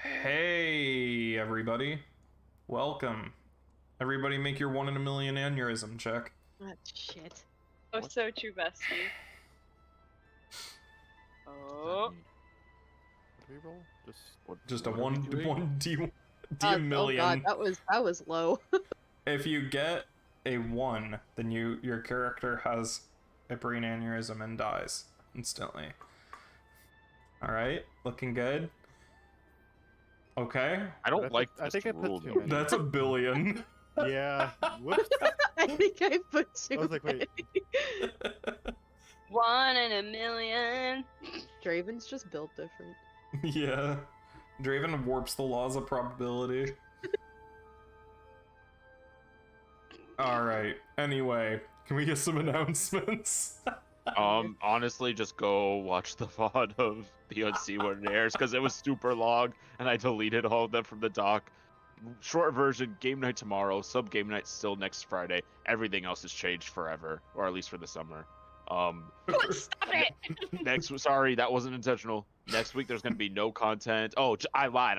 Hey, everybody. Welcome. Everybody make your 1 in a million aneurysm check. Oh, shit. Oh, so true, bestie. Oh. What do we roll? Just a what are we doing? 1 D Oh million. god, that was low. If you get a 1, then your character has a brain aneurysm and dies instantly. Alright, looking good. Okay. I don't like I think I put too many. That's a billion. Yeah. Whoops. I think I put too I was like, wait. many. 1 in a million. Draven's just built different. Yeah. Draven warps the laws of probability. Alright, anyway, can we get some announcements? Honestly, just go watch the VOD of the Unseen when it airs, because it was super long, and I deleted all of them from the doc. Short version, game night tomorrow, sub game night still next Friday. Everything else has changed forever, or at least for the summer. Stop it! Sorry, that wasn't intentional. Next week there's going to be no content. Oh, I lied.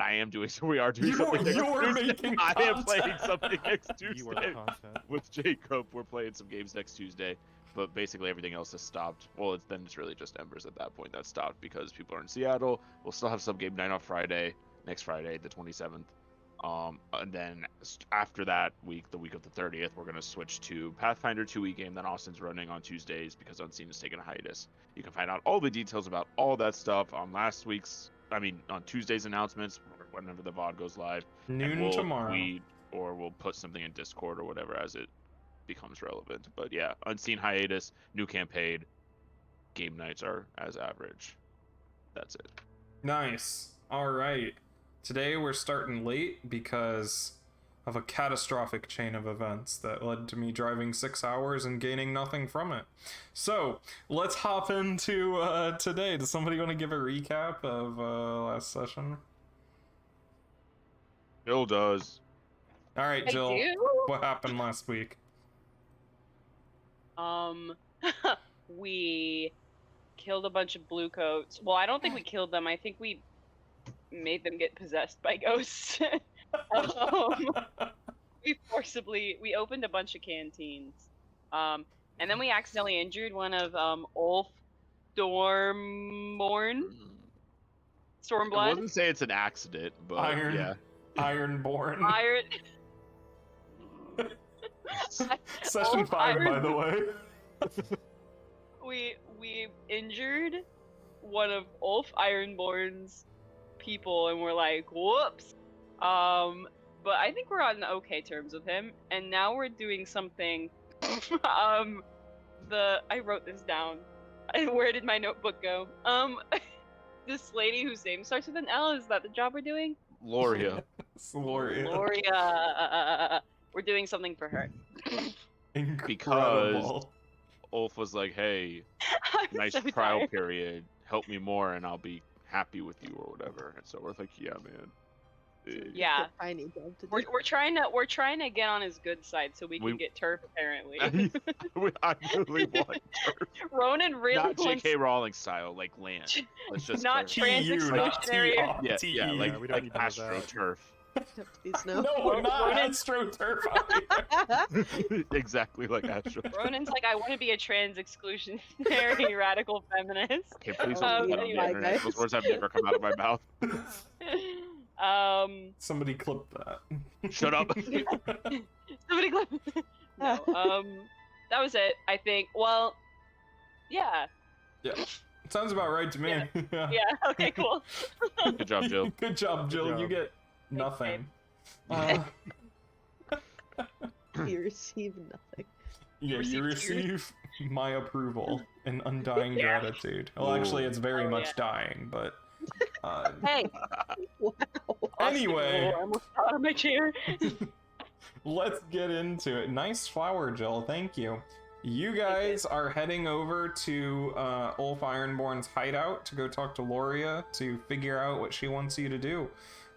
We are doing something next You're Tuesday. making I am content. playing something next You are the Tuesday content. with Jacob. We're playing some games next Tuesday, but basically everything else has stopped. Well, it's really just Embers at that point that stopped because people are in Seattle. We'll still have some game night on Friday, next Friday, the 27th. And then after that week, the week of the 30th, we're going to switch to Pathfinder 2e game that Austin's running on Tuesdays because Unseen is taking a hiatus. You can find out all the details about all that stuff on on Tuesday's announcements, whenever the VOD goes live. Noon we'll tomorrow. tweet, or we'll put something in Discord or whatever as it becomes relevant. But yeah, Unseen hiatus, new campaign, game nights are as average. That's it. Nice. Alright. Today we're starting late because of a catastrophic chain of events that led to me driving 6 hours and gaining nothing from it. So, let's hop into today. Does somebody want to give a recap of last session? Bill does. Alright, I Jill. do? What happened last week? We killed a bunch of blue coats. Well, I don't think we killed them. I think we made them get possessed by ghosts. We opened a bunch of canteens. And then we accidentally injured one of Ulf Stormborn. I Stormblood. wouldn't say it's an accident, but Iron. yeah. Ironborn. Iron. Session 5, by Iron- the way. We injured one of Ulf Ironborn's people, and we're like, whoops. But I think we're on okay terms with him, and now we're doing something. I wrote this down. Where did my notebook go? This lady whose name starts with an L, is that the job we're doing? Lauria. It's Lauria. Lauria. We're doing something for her. Incredible. Ulf was like, hey, I'm nice so trial tired. period. Help me more and I'll be happy with you or whatever. And so we're like, yeah, man. Yeah. Tiny job to do. We're trying to get on his good side so we can get turf, apparently. I really want turf. Ronan really Not wants J.K. Rowling style, like land. Let's just not clarify. TU, not Trans-exclusionary. TR. Yeah, TE. yeah, we don't need to know AstroTurf. Please no. No, not Ronan- AstroTurf. Exactly like AstroTurf. Ronan's like, I want to be a trans-exclusionary radical feminist. Okay, please don't put that on the anyway. internet. Guys. Those words have never come out of my mouth. Somebody clip that. Shut up. Somebody go. No, that was it, I think. Well, yeah. Yeah. Sounds about right to me. Yeah. Yeah, okay, cool. Good job, Jill. Good job, Jill. Good You job. get nothing. You receive nothing. Yeah, you Receive receive my approval and undying Yeah. gratitude. Well, actually, it's very Oh, much yeah. dying, but. Hey. Wow. Anyway. I almost fell out of my chair. Let's get into it. Nice flower, Jill. Thank you. You guys are heading over to Ulf Ironborn's hideout to go talk to Lauria to figure out what she wants you to do.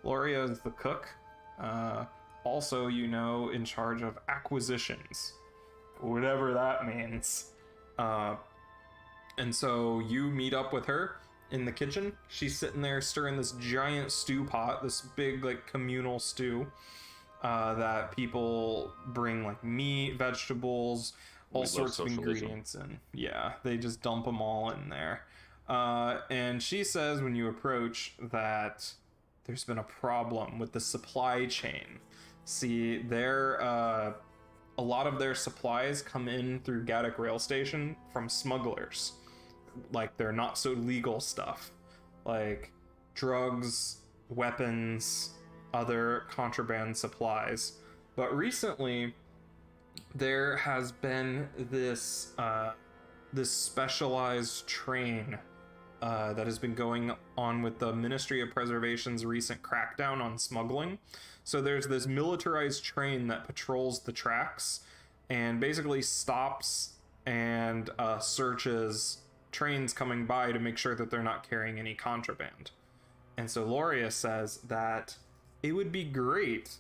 Lauria is the cook. Also, in charge of acquisitions. Whatever that means. And so you meet up with her, in the kitchen. She's sitting there stirring this giant stew pot, this big like communal stew that people bring like meat, vegetables, all We love sorts of socialism. ingredients in. Yeah, they just dump them all in there. And she says when you approach that there's been a problem with the supply chain. See, a lot of their supplies come in through Gaddock Rail Station from smugglers. Like, they're not so legal stuff. Like, drugs, weapons, other contraband supplies. But recently, there has been this specialized train that has been going on with the Ministry of Preservation's recent crackdown on smuggling. So there's this militarized train that patrols the tracks and basically stops and searches trains coming by to make sure that they're not carrying any contraband. And so Lauria says that it would be great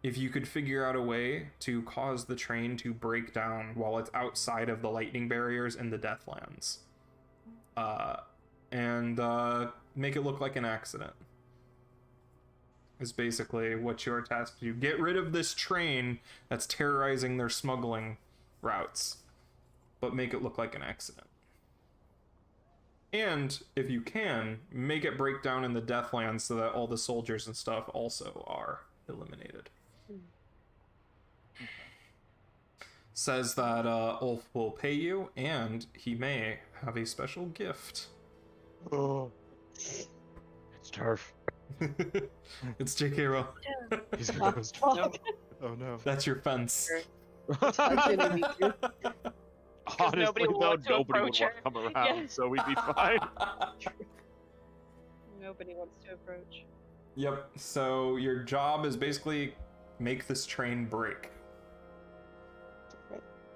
if you could figure out a way to cause the train to break down while it's outside of the lightning barriers in the Deathlands. And make it look like an accident. Is basically what you're tasked to do. Get rid of this train that's terrorizing their smuggling routes, but make it look like an accident. And if you can, make it break down in the Deathlands so that all the soldiers and stuff also are eliminated. Says that Ulf will pay you, and he may have a special gift. Oh, it's turf. It's J.K. Rowling. He's a Oh, ghost. fuck. Oh no. That's your fence. That's gonna be good. Honestly, nobody will though, want to nobody would approach want her. to come around, Yeah. so we'd be fine. Nobody wants to approach. Yep, so your job is basically make this train break.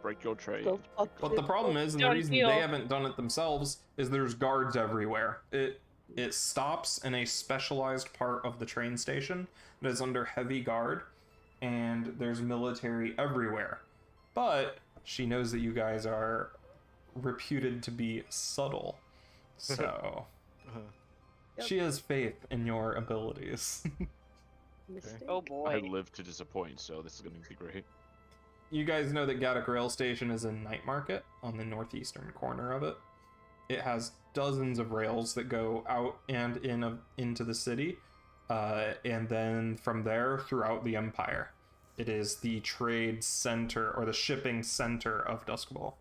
Break your trade. Go fuck But the it. problem is, and the Don't reason feel- they haven't done it themselves, is there's guards everywhere. It stops in a specialized part of the train station that is under heavy guard, and there's military everywhere. But she knows that you guys are reputed to be subtle, so Yep. she has faith in your abilities. Mistake. Oh I boy. live to disappoint, so this is going to be great. You guys know that Gaddock Rail Station is in Night Market on the northeastern corner of it. It has dozens of rails that go out and into the city, and then from there throughout the Empire. It is the trade center, or the shipping center of Duskball.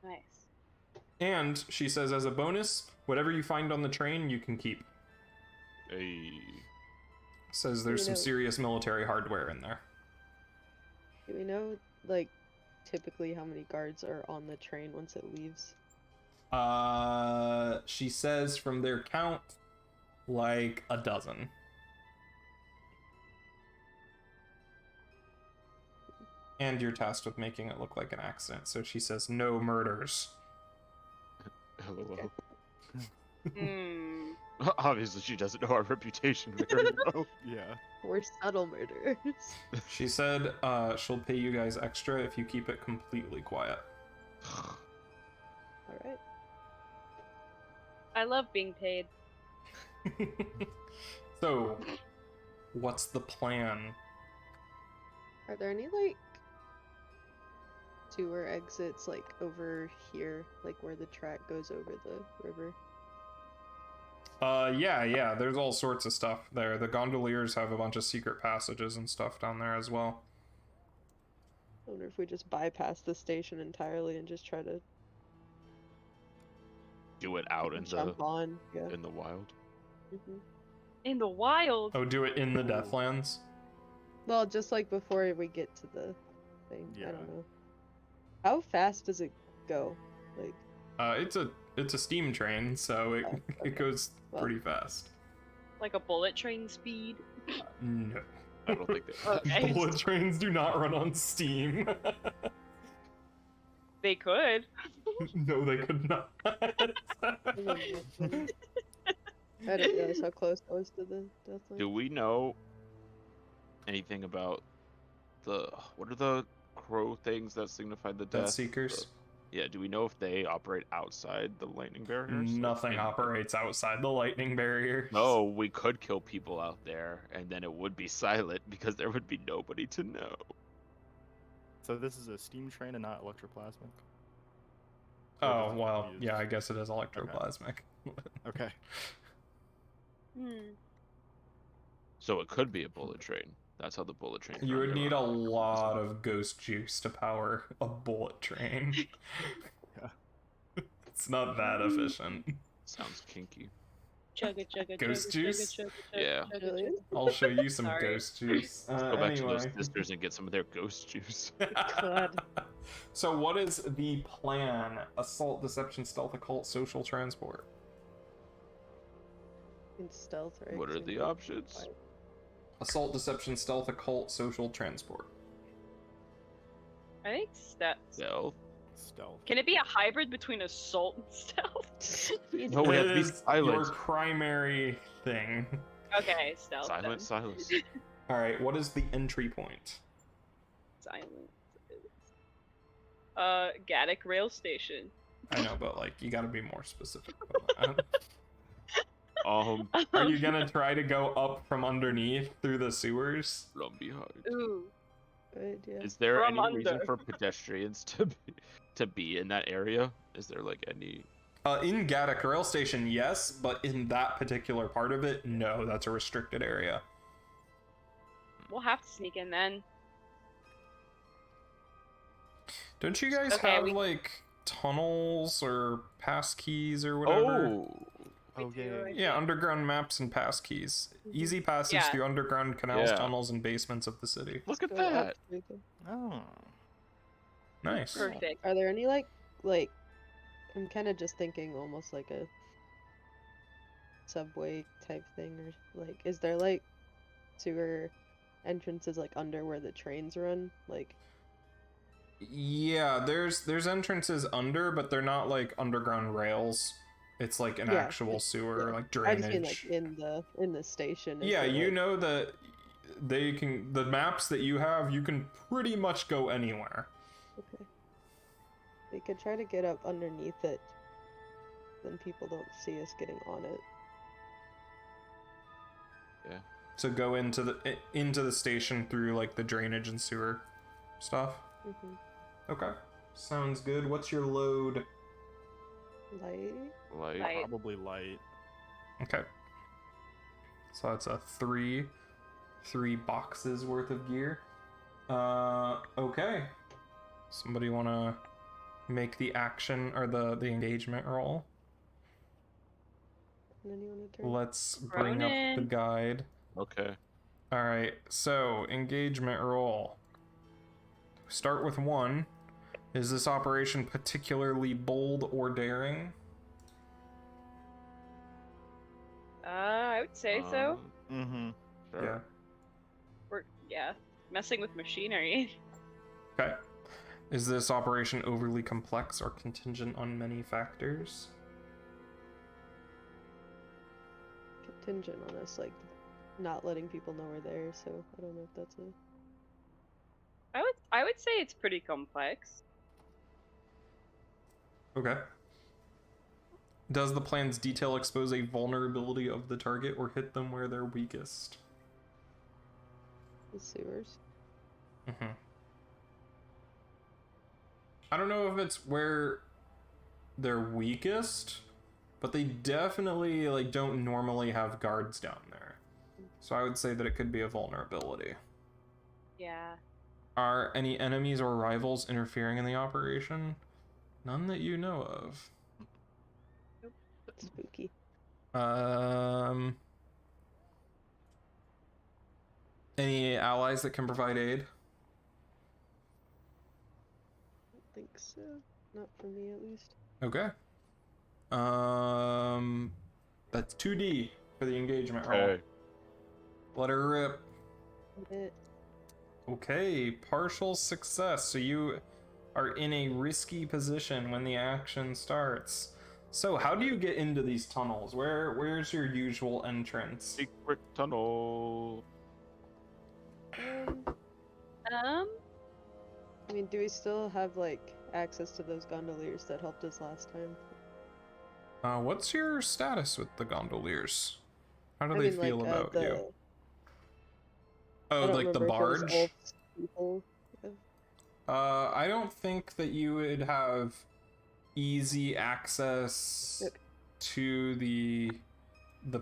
Nice. And she says, as a bonus, whatever you find on the train, you can keep. Hey. Says there's some You know- serious military hardware in there. Do we know, like, typically how many guards are on the train once it leaves? She says from their count, like a dozen. And you're tasked with making it look like an accident, so she says no murders. LOL. Hmm. Obviously, she doesn't know our reputation very well. Yeah. We're subtle murderers. She said she'll pay you guys extra if you keep it completely quiet. Alright. I love being paid. So, what's the plan? Are there any, like, sewer exits, like, over here? Like, where the track goes over the river? Yeah, there's all sorts of stuff there. The gondoliers have a bunch of secret passages and stuff down there as well. I wonder if we just bypass the station entirely and just try to Do it out in jump on. Yeah. the wild. hmm In the wild. Oh, do it in the Deathlands? Well, just like before we get to the thing. I Yeah. don't know. How fast does it go? Like, It's a steam train, so it Oh, okay. it goes Well. pretty fast. Like a bullet train speed. No. I don't think they. Okay. Bullet trains do not run on steam. They could. No, they could not. I didn't realize how close I was to the death line. Do we know anything about what are the crow things that signify the death? Death Seekers. Yeah, do we know if they operate outside the lightning barriers? like, Nothing in- operates outside the lightning barrier. No, we could kill people out there, and then it would be silent because there would be nobody to know. So this is a steam train and not electroplasmic? Or Oh, does it well, use- yeah, I guess it is electroplasmic. Okay. So it could be a bullet train. That's how the bullet train. You would runs need a around. lot of ghost juice to power a bullet train. Yeah. It's not that efficient. Sounds kinky. Chugga, chugga, Ghost chugga, juice? chugga, chugga, Yeah. chugga, Really? chugga. I'll show you some Sorry. ghost juice. Let's go back to Anyway. those sisters and get some of their ghost juice. God. So what is the plan? Assault, deception, stealth, occult, social, transport. In stealth, right? What are So the you- options? Assault, deception, stealth, occult, social, transport. I think Stealth. Stealth. Can it be a hybrid between assault and stealth? No, we have It to be is silent. your primary thing. Okay, stealth. then. Silent Silas. Alright, what is the entry point? Silent. Gaddock rail station. I know, but like, you gotta be more specific than that. Are you gonna try to go up from underneath through the sewers? From behind. Ooh. Good, yeah. Is there From any reason under. for pedestrians to be in that area? Is there like any? In Gaddock Rail Station, yes, but in that particular part of it, no, that's a restricted area. We'll have to sneak in then. Don't you guys Okay, have, we- like, tunnels or pass keys or whatever? Oh, We Oh, do, yeah. I Yeah, underground maps and pass keys. Easy passage Yeah. through underground canals, Yeah. tunnels, and basements of the city. look at Go that! up, we can- Oh. Nice. Perfect. Are there any I'm kind of just thinking almost like a subway type thing, or like, is there like sewer entrances like under where the trains run? Like, Yeah, there's entrances under, but they're not like underground rails. It's like an Yeah, actual sewer, yeah. like I just drainage. mean like in the station. is Yeah, there, you like- know that the maps that you have, you can pretty much go anywhere. Okay. We could try to get up underneath it, then people don't see us getting on it. So go into the station through like the drainage and sewer stuff. Mm-hmm. Okay. Sounds good. What's your load? Light. Like, Light. Probably light. Okay. So that's a three boxes worth of gear. Okay. Somebody wanna make the action or the engagement roll? And then you want to turn. Let's bring up the Ronan. guide. okay. Alright, so engagement roll. Start with 1. Is this operation particularly bold or daring? I would say so. Mm-hmm. Sure. Yeah, messing with machinery. Okay. Is this operation overly complex or contingent on many factors? Contingent on us like not letting people know we're there, so I don't know if that's a. I would say it's pretty complex. Okay. Does the plan's detail expose a vulnerability of the target or hit them where they're weakest? The sewers. Mm-hmm. I don't know if it's where they're weakest, but they definitely like don't normally have guards down there. So I would say that it could be a vulnerability. Yeah. Are any enemies or rivals interfering in the operation? None that you know of. Spooky. Any allies that can provide aid? I don't think so. Not for me, at least. Okay. That's 2D for the engagement roll. Okay. Let her rip. It. Okay, partial success. So you are in a risky position when the action starts. So how do you get into these tunnels? Where's your usual entrance? Secret tunnel. I mean, do we still have like access to those gondoliers that helped us last time. What's your status with the gondoliers? How do I they mean, feel like, about you? I Oh, don't like the remember if it was barge? Ulf's people. I don't think that you would have easy access Okay. to the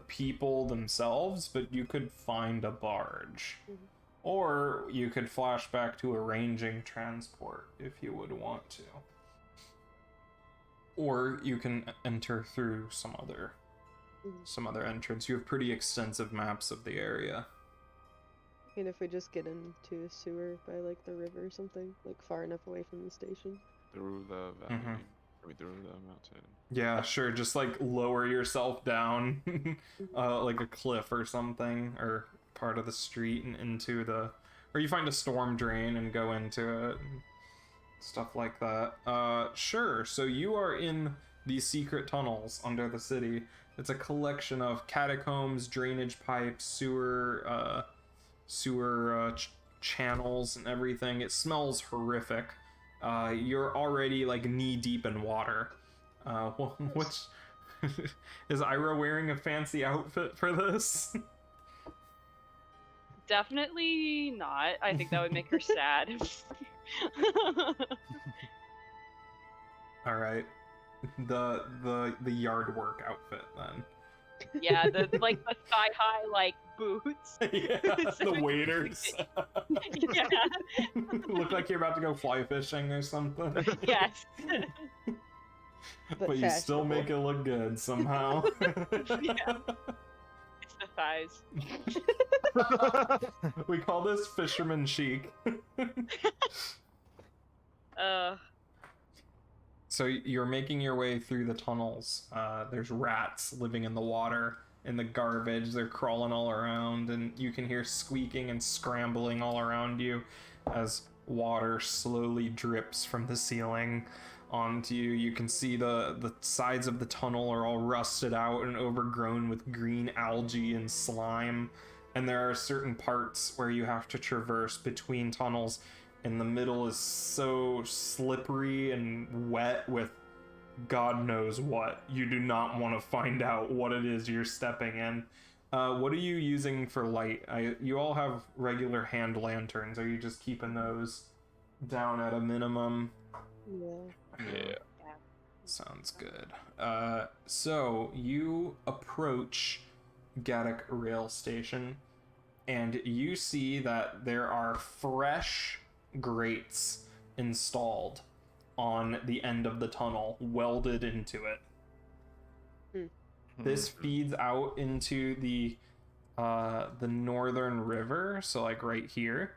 people themselves, but you could find a barge. Mhm. Or you could flash back to arranging transport if you would want to. Or you can enter through some other entrance. You have pretty extensive maps of the area. I mean, if we just get into a sewer by, like, the river or something, like, far enough away from the station. Through the valley. I mean, through the mountain. Yeah, sure. Just like lower yourself down, like a cliff or something, or part of the street and into the, or you find a storm drain and go into it, and stuff like that. Sure. So you are in these secret tunnels under the city. It's a collection of catacombs, drainage pipes, sewer channels, and everything. It smells horrific. You're already like knee deep in water. Which is Ira wearing a fancy outfit for this? Definitely not. I think that would make her sad. All right, the yard work outfit then. Yeah, the thigh high like boots. Yeah, the waiters. Yeah. Look like you're about to go fly fishing or something. Yes. But you still make it look good somehow. Yeah. It's the thighs. We call this fisherman chic. So you're making your way through the tunnels. There's rats living in the water, in the garbage. They're crawling all around, and you can hear squeaking and scrambling all around you as water slowly drips from the ceiling onto you. You can see the sides of the tunnel are all rusted out and overgrown with green algae and slime. And there are certain parts where you have to traverse between tunnels. And the middle is so slippery and wet with God knows what. You do not want to find out what it is you're stepping in. What are you using for light? You all have regular hand lanterns. Are you just keeping those down at a minimum? Yeah. Sounds good. So you approach Gaddock Rail Station, and you see that there are fresh grates installed on the end of the tunnel, welded into it. This feeds out into the northern river, so like right here.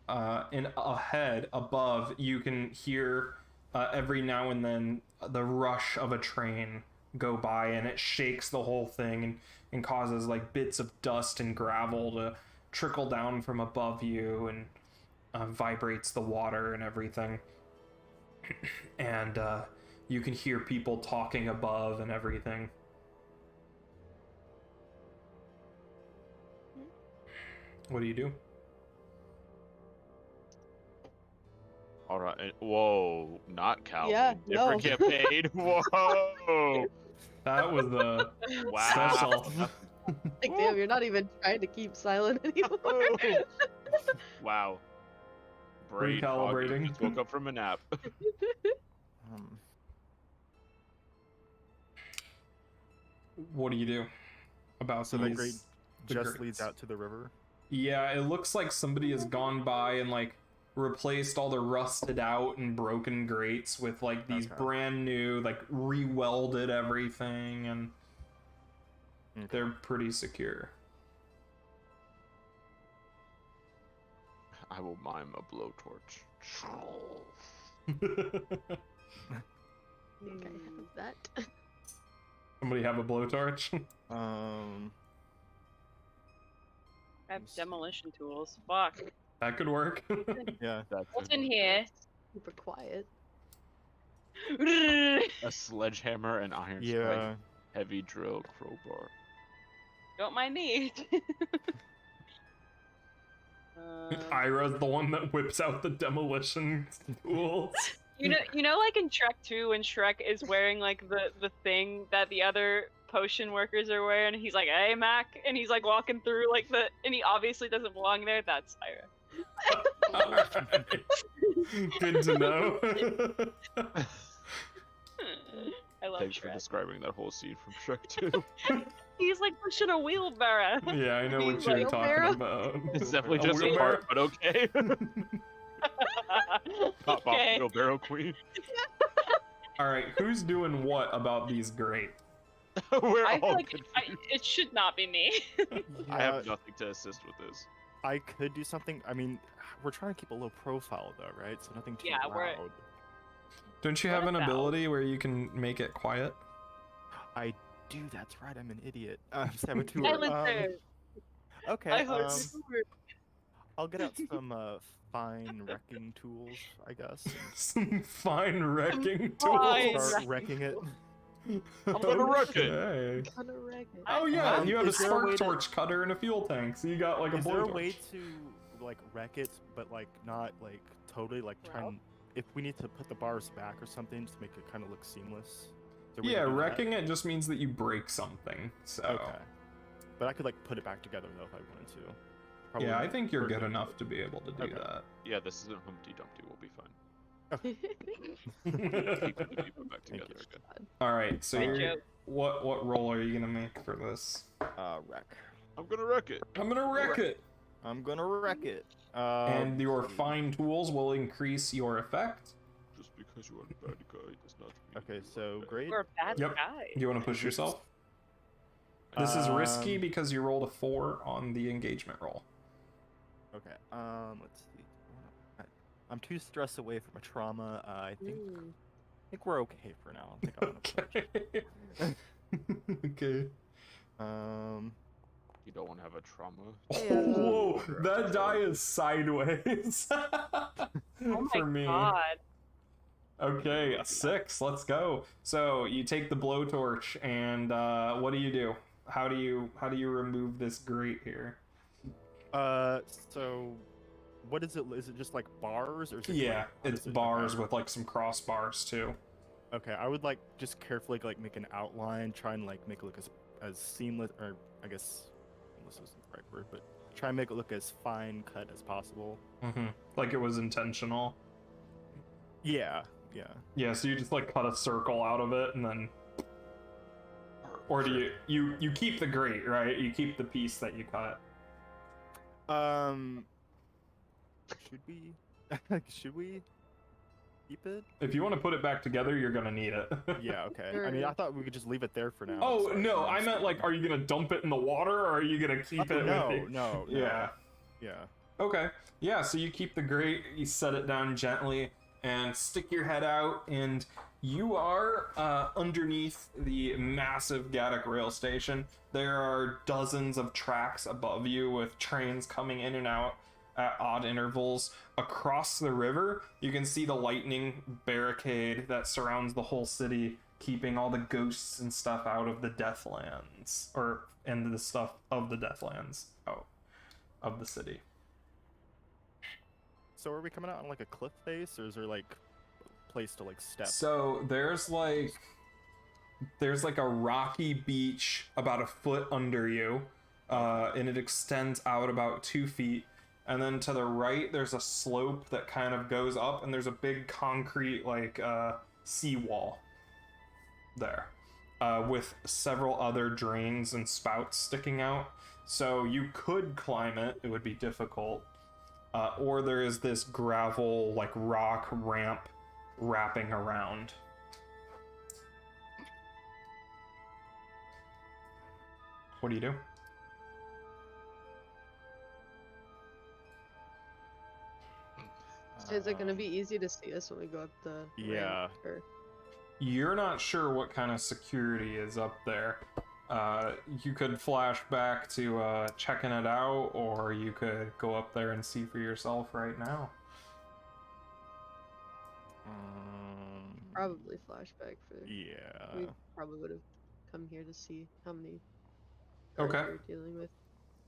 And ahead, above, you can hear every now and then the rush of a train go by, and it shakes the whole thing and causes like bits of dust and gravel to trickle down from above you, and vibrates the water and everything. And you can hear people talking above and everything. What do you do? All right. Whoa, not Calvin. Yeah, Different campaign. Whoa. That was the Wow. special. Like, damn, you're not even trying to keep silent anymore. Wow. Brain Recalibrating. foggy. Just woke up from a nap. What do you do about So these? that grate the just grates? leads out to the river. Yeah, it looks like somebody has gone by and like replaced all the rusted out and broken grates with like these Okay. brand new, like re-welded everything, and Okay. they're pretty secure. I will mime a blowtorch. I think I have that. Somebody have a blowtorch? I have demolition tools. Fuck. That could work. Yeah. What's in here? Super quiet. A sledgehammer and iron Yeah. spike, heavy drill, crowbar. Don't mind me. Ira's the one that whips out the demolition tools. You know, like in Shrek 2, when Shrek is wearing like the thing that the other potion workers are wearing, and he's like, "Hey, Mac," and he's like walking through like and he obviously doesn't belong there. That's Ira. Alright. Good to know. I love Thanks for Shrek. describing that whole scene from Shrek 2. He's like pushing a wheelbarrow. Yeah, I know what He's you're like, talking "Wheelbarrow?" about. It's definitely A just a wheelbarrow? part, but okay. Pop Okay. wheelbarrow queen. Alright, who's doing what about these great? We're I feel all like confused. it should not be me. I have nothing to assist with this. I could do something. I mean, we're trying to keep a low profile though, right? So nothing too Yeah, we're- loud. Don't you What have an about- ability where you can make it quiet? I do. That's right. I'm an idiot. Saboteur. Silencer. Okay. Silencer. I'll get out some fine wrecking tools, I guess. Some fine wrecking Fine tools. Start wrecking it. I'm gonna wreck it. Okay. Kinda wreck it. Oh yeah, you have a Is there a way spark to- torch cutter and a fuel tank, so you got like a Is there a blowtorch. way to like wreck it, but like not like totally like try Well. and if we need to put the bars back or something to make it kind of look seamless? Is there a way to Yeah, do that? wrecking it just means that you break something. So Okay. But I could like put it back together though if I wanted to. Probably yeah, I not think you're good perfectly, enough but- to be able to do Okay. that. Yeah, this isn't Humpty Dumpty. We'll be fine. Keep it back together you. again. All right, so Good you're, joke. what roll are you gonna make for this? Wreck. I'm gonna wreck it. I'm gonna wreck it, I'm gonna wreck it. and your fine tools will increase your effect. Just because you are a bad guy does not mean Okay, you are so bad. great. You're a bad Yep. guy. Do you want to push yourself? This is risky because you rolled a 4 on the engagement roll. Okay. Let's see. I'm too stressed away from a trauma. I think we're okay for now. I think I'm gonna push. Okay. You don't want to have a trauma. Whoa, that die is sideways. Oh For my me. god. Okay, a 6. Let's go. So you take the blowtorch, and what do you do? How do you remove this grate here? So what is it? Is it just like bars or is it Yeah, like, what it's is it? bars Okay. with like some crossbars too. Okay, I would like just carefully like make an outline, try and like make it look as seamless, or I guess seamless isn't the right word, but try and make it look as fine cut as possible. Like it was intentional. Yeah, yeah. Yeah, so you just like cut a circle out of it and then, or do you keep the grate, right? You keep the piece that you cut. Should we? Should we keep it? If you want to put it back together, you're gonna need it. Yeah. Okay. I mean, I thought we could just leave it there for now. Oh so no, I can meant like, are you gonna dump it in the water, or are you gonna keep Oh, it? no, with you? no, no. Yeah. Yeah. Okay. Yeah. So you keep the grate, you set it down gently, and stick your head out, and you are underneath the massive Gaddock rail station. There are dozens of tracks above you with trains coming in and out at odd intervals. Across the river, you can see the lightning barricade that surrounds the whole city, keeping all the ghosts and stuff out of the Deathlands, and the stuff of the Deathlands out of the city. So are we coming out on like a cliff face, or is there like a place to like step? So there's like a rocky beach about a foot under you, and it extends out about 2 feet. And then to the right, there's a slope that kind of goes up, and there's a big concrete like seawall there, with several other drains and spouts sticking out. So you could climb it; it would be difficult. Or there is this gravel like rock ramp wrapping around. What do you do? Is it gonna be easy to see us when we go up the Yeah. ramp, or- You're not sure what kind of security is up there. You could flash back to checking it out, or you could go up there and see for yourself right now. Probably flashback for. Yeah. We probably would have come here to see how many. Okay. guards we were dealing with.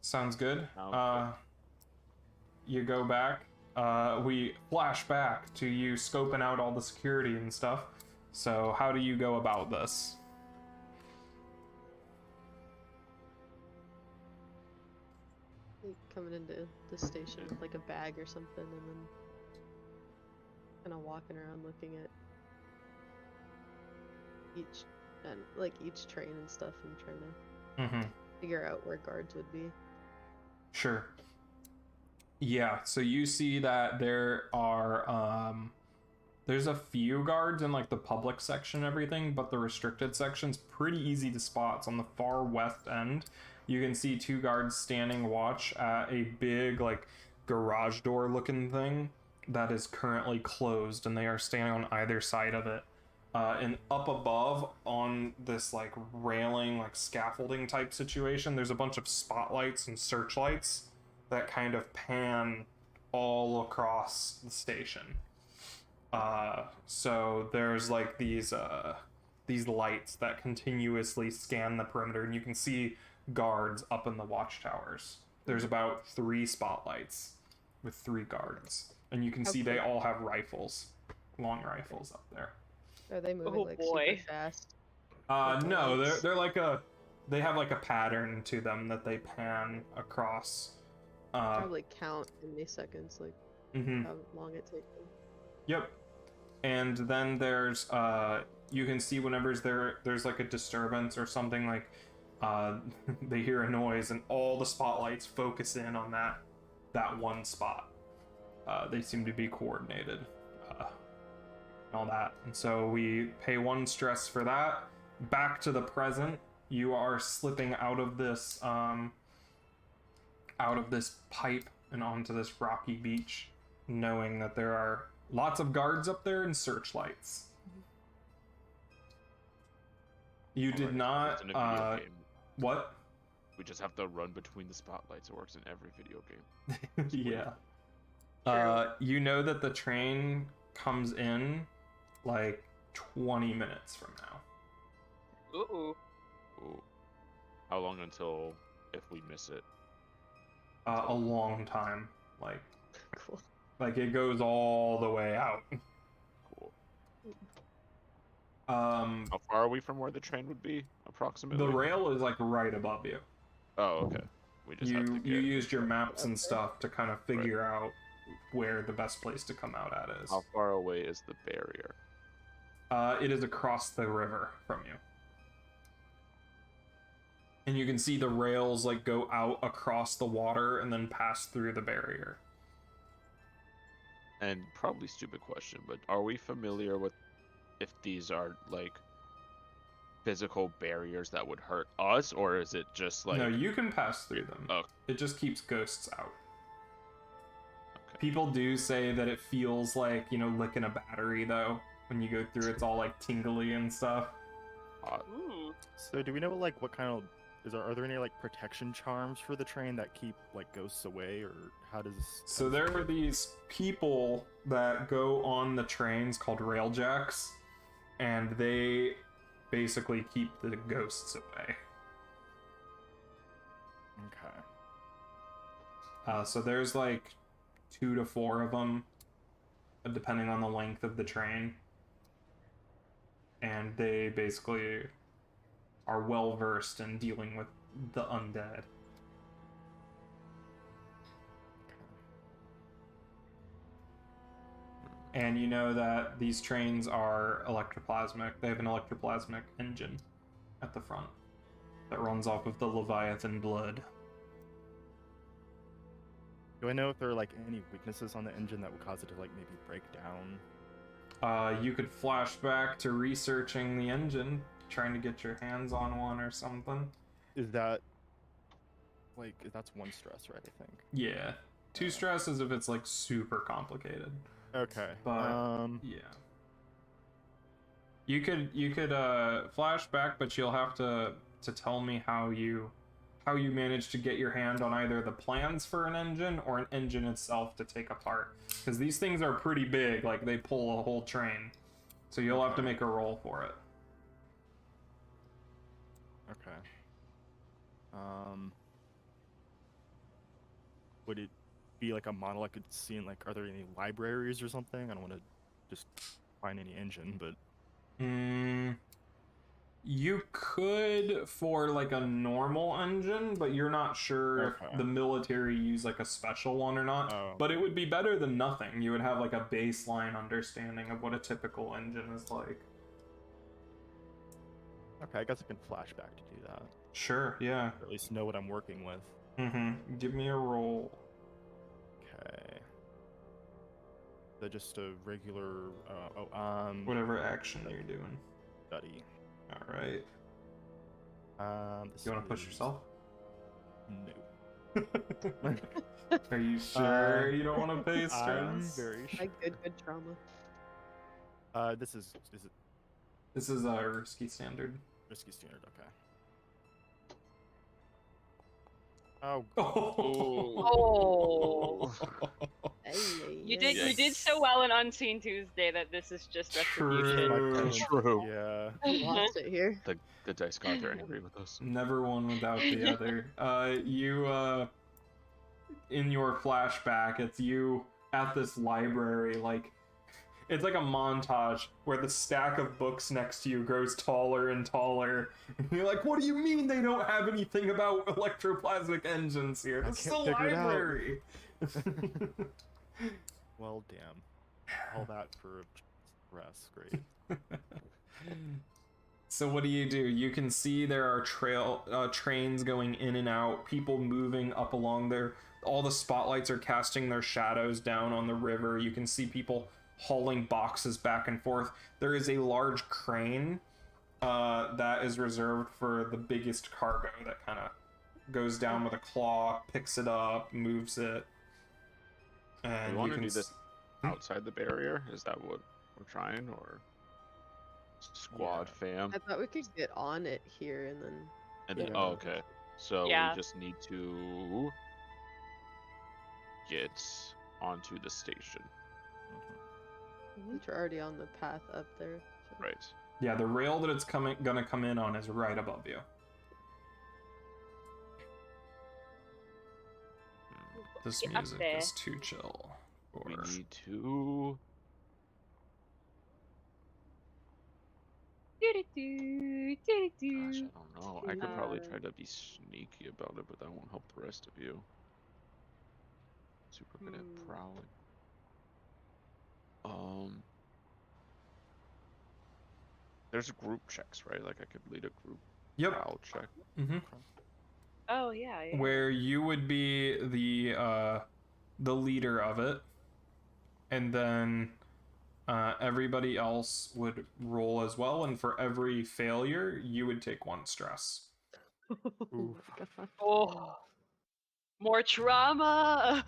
Sounds good. Sounds you go back. We flash back to you scoping out all the security and stuff. So how do you go about this? Like coming into the station with like a bag or something, and then kind of walking around looking at each train and stuff, and trying to figure out where guards would be. Sure. Yeah, so you see that there are there's a few guards in like the public section and everything, but the restricted section's pretty easy to spot. It's on the far west end. You can see 2 guards standing watch at a big like garage door looking thing that is currently closed, and they are standing on either side of it. And up above on this like railing, like scaffolding type situation, there's a bunch of spotlights and searchlights that kind of pan all across the station. So there's like these lights that continuously scan the perimeter, and you can see guards up in the watchtowers. There's about 3 spotlights with 3 guards, and you can see they all have rifles, long rifles up there. Are they moving super fast? No, they're like they have like a pattern to them that they pan across. Probably count in many seconds, like how long it takes them. Yep. And then there's you can see whenever there's like a disturbance or something, like they hear a noise and all the spotlights focus in on that one spot. They seem to be coordinated. All that, and so we pay 1 stress for that. Back to the present, you are slipping out of this pipe and onto this rocky beach, knowing that there are lots of guards up there and searchlights. You did not In a video game. What? We just have to run between the spotlights. It works in every video game. Yeah. You know that the train comes in like 20 minutes from now. Ooh. Ooh. How long until if we miss it? A long time. Like, Cool. like it goes all the way out. Cool. How far are we from where the train would be, approximately? The rail is like right above you. Oh, okay. We just have to get... You used your maps and stuff to kind of figure out where the best place to come out at is. How far away is the barrier? It is across the river from you. And you can see the rails like go out across the water and then pass through the barrier. And probably stupid question, but are we familiar with if these are like physical barriers that would hurt us, or is it just like... No, you can pass through them. Oh. It just keeps ghosts out. Okay. People do say that it feels like, licking a battery though. When you go through, it's all like tingly and stuff. Ooh. So do we know like what kind of are there any like protection charms for the train that keep like ghosts away, or how does So there are these people that go on the trains called railjacks, and they basically keep the ghosts away. Okay. So there's like 2 to 4 of them, depending on the length of the train. And they basically are well versed in dealing with the undead. And you know that these trains are electroplasmic. They have an electroplasmic engine at the front that runs off of the Leviathan blood. Do I know if there are like any weaknesses on the engine that would cause it to like maybe break down? You could flash back to researching the engine, trying to get your hands on one or something. Is that like that's 1 stress, right? I think. Yeah, 2 stress is if it's like super complicated. Okay. But yeah, you could flash back, but you'll have to tell me how you managed to get your hand on either the plans for an engine or an engine itself to take apart, because these things are pretty big. Like they pull a whole train, so you'll have to make a roll for it. Okay. Would it be like a model I could see in like, are there any libraries or something? I don't want to just find any engine, but You could for like a normal engine, but you're not sure Okay. if the military use like a special one or not. Oh. But it would be better than nothing. You would have like a baseline understanding of what a typical engine is like. Okay, I guess I can flashback to do that. Sure, yeah. Or at least know what I'm working with. Give me a roll. Okay. So just a regular, Whatever action you're doing. study. Alright. This You want to push is- yourself? No. Are you sure you don't want to pay stress? I'm very sure. Like good trauma. This is it This is a risky standard. risky standard? Okay. Oh. Oh. You did so well in Unseen Tuesday that this is just retribution. True. True. Yeah. Lost it here. The dice gods are angry with us. Never one without the other. In your flashback, it's you at this library, like, it's like a montage where the stack of books next to you grows taller and taller. And you're like, what do you mean they don't have anything about electroplasmic engines here? I This is a can't figure it out." library. Well, damn. All that for stress. Great. So what do? You can see there are trains going in and out, people moving up along there. All the spotlights are casting their shadows down on the river. You can see people hauling boxes back and forth. There is a large crane that is reserved for the biggest cargo that kind of goes down with a claw, picks it up, moves it. And We want you to can do this outside the barrier? Is that what we're trying, or squad fam? I thought we could get on it here and then. And then, Yeah. oh, okay. So Yeah. we just need to get onto the station, Which are already on the path up there. so- right? Yeah, the rail that it's gonna come in on is right above you. This Get up music there. is too chill. We Or need to. Gosh, I don't know. I could probably try to be sneaky about it, but that won't help the rest of you. Super good at prowling. There's group checks, right? Like I could lead a group Yep. prowl check. Oh yeah. Where you would be the leader of it, and then everybody else would roll as well. And for every failure, you would take 1 stress. Oh my Oof. God. Oh, more trauma.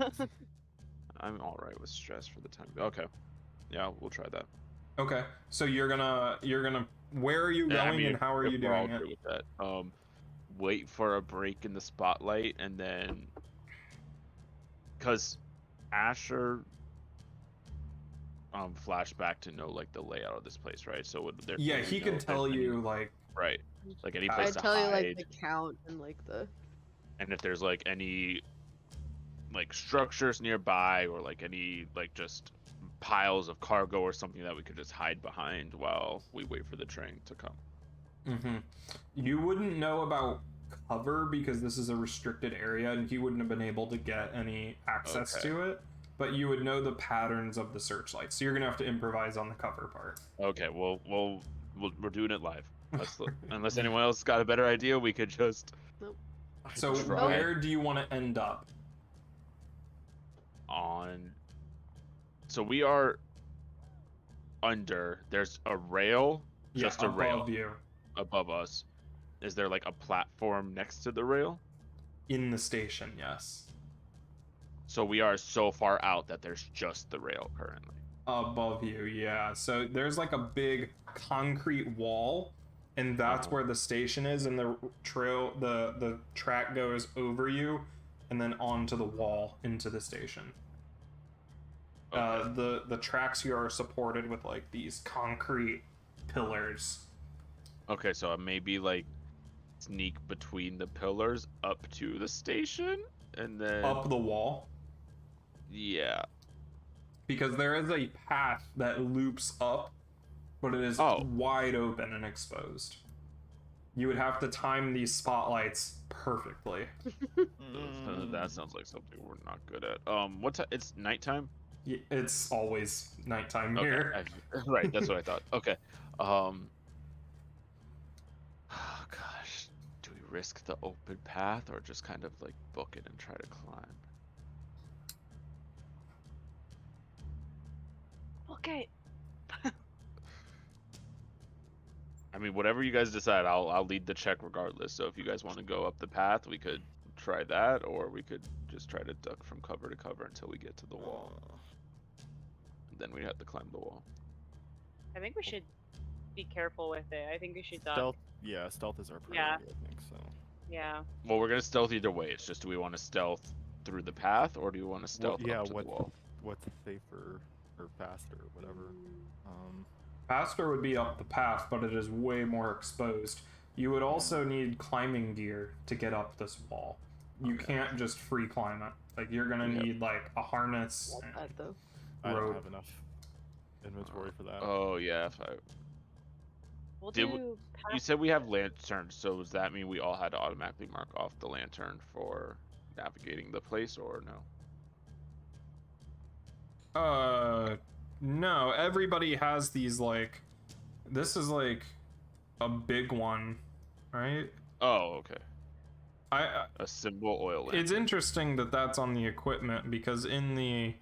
I'm all right with stress for the time. Okay, yeah, we'll try that. Okay, so you're gonna. Where are you Yeah, going, I mean, and how are if you we're all doing it? good with that. Wait for a break in the spotlight, and then, cause Asher, flashback to know like the layout of this place, right? So would there? Yeah, would we he know could if tell there's any- you like. right, like any I'd place I'd to tell you hide, like the count and like the. and if there's like any, like structures nearby, or like any like just piles of cargo or something that we could just hide behind while we wait for the train to come. You wouldn't know about cover because this is a restricted area, and he wouldn't have been able to get any access Okay. to it. But you would know the patterns of the searchlight, so you're gonna have to improvise on the cover part. Okay, well, we're doing it live. Unless anyone else got a better idea, we could just So Try. where do you want to end up? on. So we are under. There's a rail, just a rail above you above us. Is there like a platform next to the rail? in the station. Yes, So we are so far out that there's just the rail currently. above you. Yeah. So there's like a big concrete wall, and that's Uh-huh. where the station is, and the trail, the track goes over you, and then onto the wall into the station. Okay. The tracks here are supported with like these concrete pillars. Okay, so maybe like sneak between the pillars up to the station, and then Up the wall. Yeah. Because there is a path that loops up, but it is Oh. wide open and exposed. You would have to time these spotlights perfectly. That sounds like something we're not good at. It's nighttime? It's always nighttime Okay. here. Right, that's what I thought. Okay. Oh gosh. Do we risk the open path or just kind of like book it and try to climb? Okay. I mean, whatever you guys decide, I'll lead the check regardless. So if you guys want to go up the path, we could try that, or we could just try to duck from cover to cover until we get to the wall. Then we'd have to climb the wall. I think we should be careful with it. I think we should duck. Stealth. Yeah, stealth is our priority. I think so. Yeah. Well, we're gonna stealth either way. It's just, do we want to stealth through the path, or do you want to stealth up to the wall? What's safer or faster, whatever. Faster would be up the path, but it is way more exposed. You would also need climbing gear to get up this wall. You can't just free climb it. Like, you're gonna need like a harness. Want that though. I don't rope. have enough inventory for that. Oh yeah, if I... We'll Did do. You path- said we have lanterns, so does that mean we all had to automatically mark off the lantern for navigating the place, or no? No, everybody has these, like, this is like a big one, right? Oh, okay. I A symbol oil lantern. It's interesting that that's on the equipment, because in the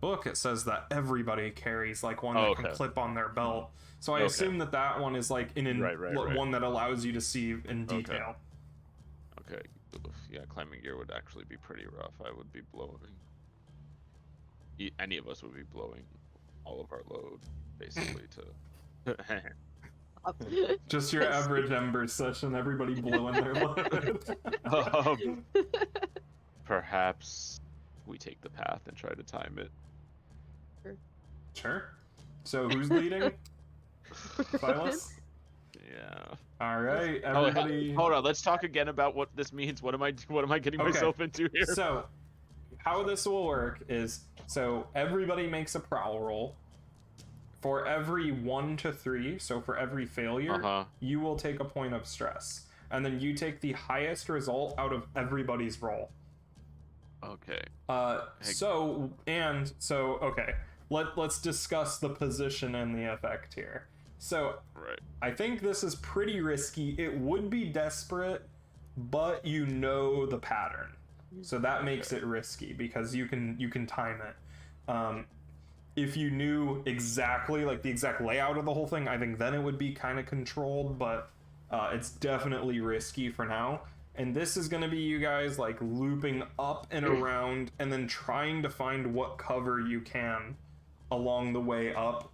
book it says that everybody carries like one that can clip on their belt. So I assume that one is like one that allows you to see in detail. Okay. Yeah, climbing gear would actually be pretty rough. I would be blowing. Any of us would be blowing all of our load, basically, to. Just your average Embers session, everybody blowing their load. Perhaps we take the path and try to time it. Sure. So who's leading? Silas? Yeah. All right, everybody. Hold on. Let's talk again about what this means. What am I getting myself into here? So, how this will work is, so everybody makes a prowl roll. For every 1 to 3, so for every failure, you will take a point of stress, and then you take the highest result out of everybody's roll. Okay. Okay. Let's discuss the position and the effect here. So, I think this is pretty risky. It would be desperate, but you know the pattern, so that makes it risky because you can time it. If you knew exactly, like, the exact layout of the whole thing, I think then it would be kind of controlled, but it's definitely risky for now. And this is going to be you guys, like, looping up and around and then trying to find what cover you can along the way up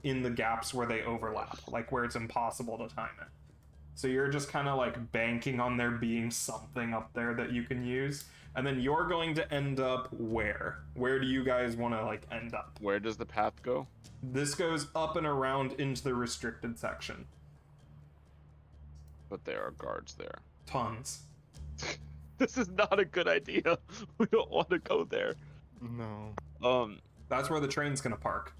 in the gaps where they overlap, like where it's impossible to time it. So you're just kind of, like, banking on there being something up there that you can use. And then you're going to end up where? Where do you guys want to, like, end up? Where does the path go? This goes up and around into the restricted section. But there are guards there. Tons. This is not a good idea. We don't want to go there. No. That's where the train's gonna park.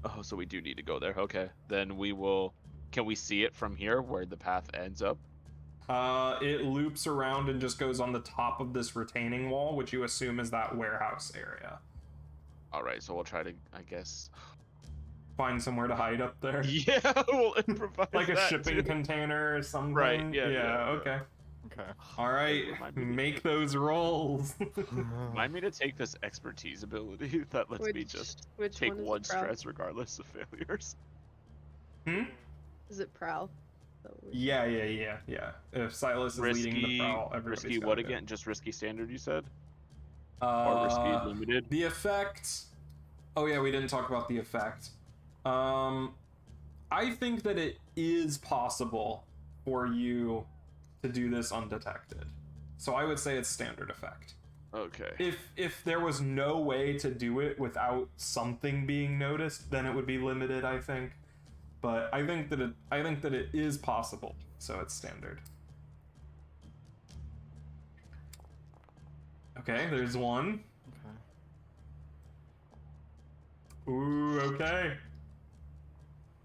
Oh, so we do need to go there. Okay. Then we will... Can we see it from here, where the path ends up? It loops around and just goes on the top of this retaining wall, which you assume is that warehouse area. Alright, so we'll try to, I guess... Find somewhere to hide up there. Yeah, we'll improvise like a that shipping too. container or something. Right, yeah, okay. Okay. Alright, make those rolls. Remind me to take this expertise ability that lets me just take one stress regardless of failures. Is it prowl? Yeah. If Silas is leading the prowl, everybody's risky got what it. again? Just risky standard, you said? Or risky limited? The effect... Oh yeah, we didn't talk about the effect. I think that it is possible for you to do this undetected. So I would say it's standard effect. Okay. If there was no way to do it without something being noticed, then it would be limited, I think. But I think that it is possible, so it's standard. Okay, there's one. Okay. Ooh, okay.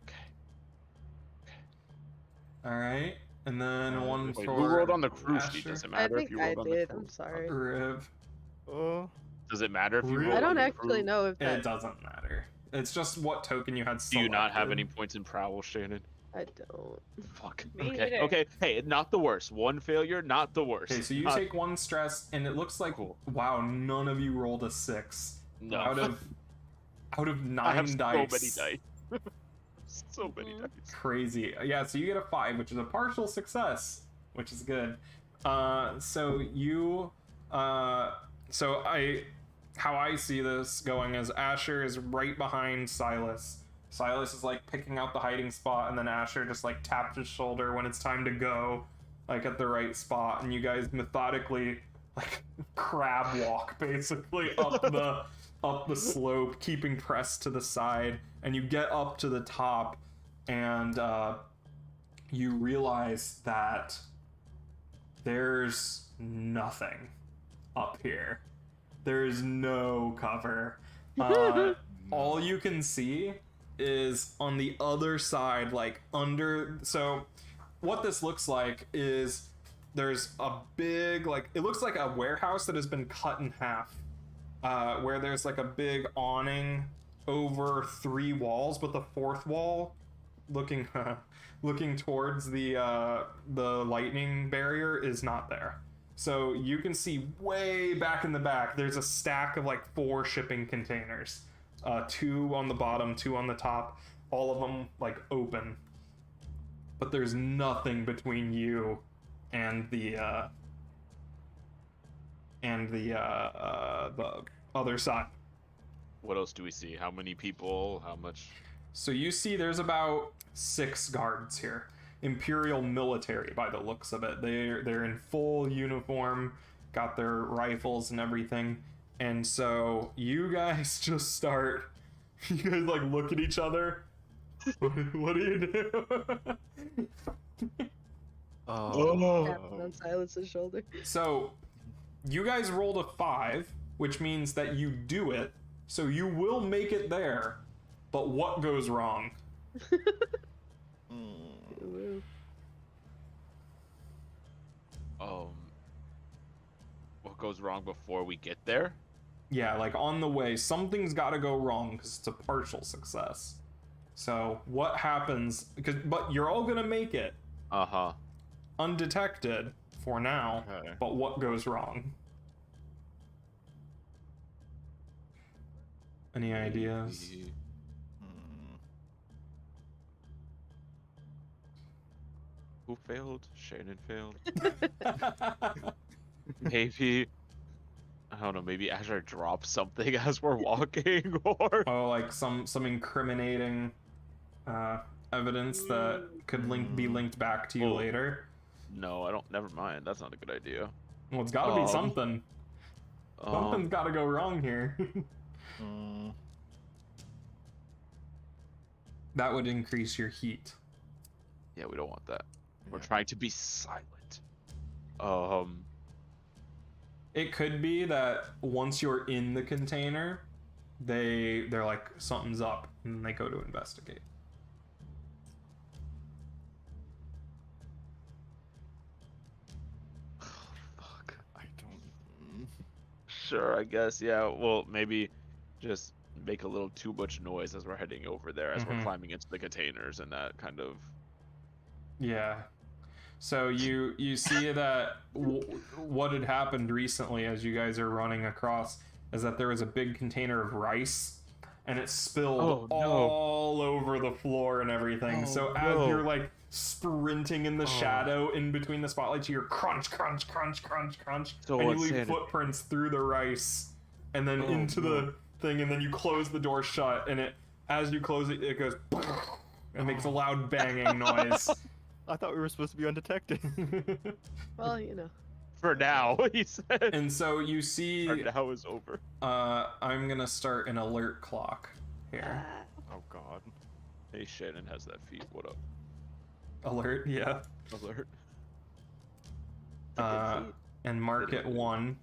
Okay. All right, and then one Wait, for who rolled on the crew sheet? Asher. Does it I matter if think you I rolled on the did. crew? I'm sorry. Riv. Oh. Does it matter if you Really? rolled I on don't the actually crew? know if that. It doesn't matter. It's just what token you had Do selected. you not have any points in prowl, Shannon? I don't. Fuck. Me Okay. neither. Okay. Hey, not the worst. One failure, not the worst. Okay, so you Not- take one stress, and it looks like Cool. wow, none of you rolled a 6 No. out of I have 9 dice. so many dice. So many Mhm. dice. Crazy. Yeah, so you get a 5, which is a partial success, which is good. So you, how I see this going is Asher is right behind Silas. Silas is like picking out the hiding spot, and then Asher just like taps his shoulder when it's time to go, like at the right spot, and you guys methodically like crab walk basically up the slope, keeping pressed to the side, and you get up to the top, and you realize that there's nothing up here. There's no cover. All you can see is on the other side, like under. So, what this looks like is there's a big, like, it looks like a warehouse that has been cut in half, where there's like a big awning over 3 walls, but the 4th wall looking looking towards the lightning barrier is not there. So you can see way back in the back there's a stack of like 4 shipping containers, 2 on the bottom, 2 on the top, all of them like open, but there's nothing between you and the other side. What else do we see? How many people? How much? So you see there's about 6 guards here. Imperial military by the looks of it. They're in full uniform, got their rifles and everything. And so you guys just start, you guys like look at each other. What do you do? Tapping on Silas's shoulder. So you guys rolled a 5, which means that you do it. So you will make it there. But what goes wrong? Ooh. What goes wrong before we get there? Yeah, like on the way, something's got to go wrong because it's a partial success. So what happens? But you're all gonna make it undetected for now. Okay. But what goes wrong? Any ideas? Who failed? Shannon failed. Maybe. I don't know. Maybe Asher drops something as we're walking, or Oh, like some incriminating evidence that could be linked back to you Oh. later. no, I don't. Never mind. That's not a good idea. Well, it's got to be something. Um, Something's got to go wrong here. That would increase your heat. yeah, we don't want that. We're Yeah. trying to be silent. It could be that once you're in the container, they're like something's up, and they go to investigate. Fuck. I don't. Sure, I guess. Yeah. Well, maybe just make a little too much noise as we're heading over there, as we're Mhm. climbing into the containers, and that kind of. Yeah. So you see that what had happened recently as you guys are running across is that there was a big container of rice, and it spilled Oh, no. all over the floor and everything. Oh, so as no. you're like sprinting in the shadow in between the spotlights, you hear crunch, crunch, crunch, crunch, crunch, So and you what's leave in it? footprints through the rice, and then Oh, into no. the thing, and then you close the door shut, and as you close it, it goes. It makes a loud banging noise. I thought we were supposed to be undetected. Well, you know. For now, he said. And so you see, For now is over. I'm gonna start an alert clock here. Oh God. Hey, Shannon has that feed. What up? Alert, yeah. Alert. And mark it 1.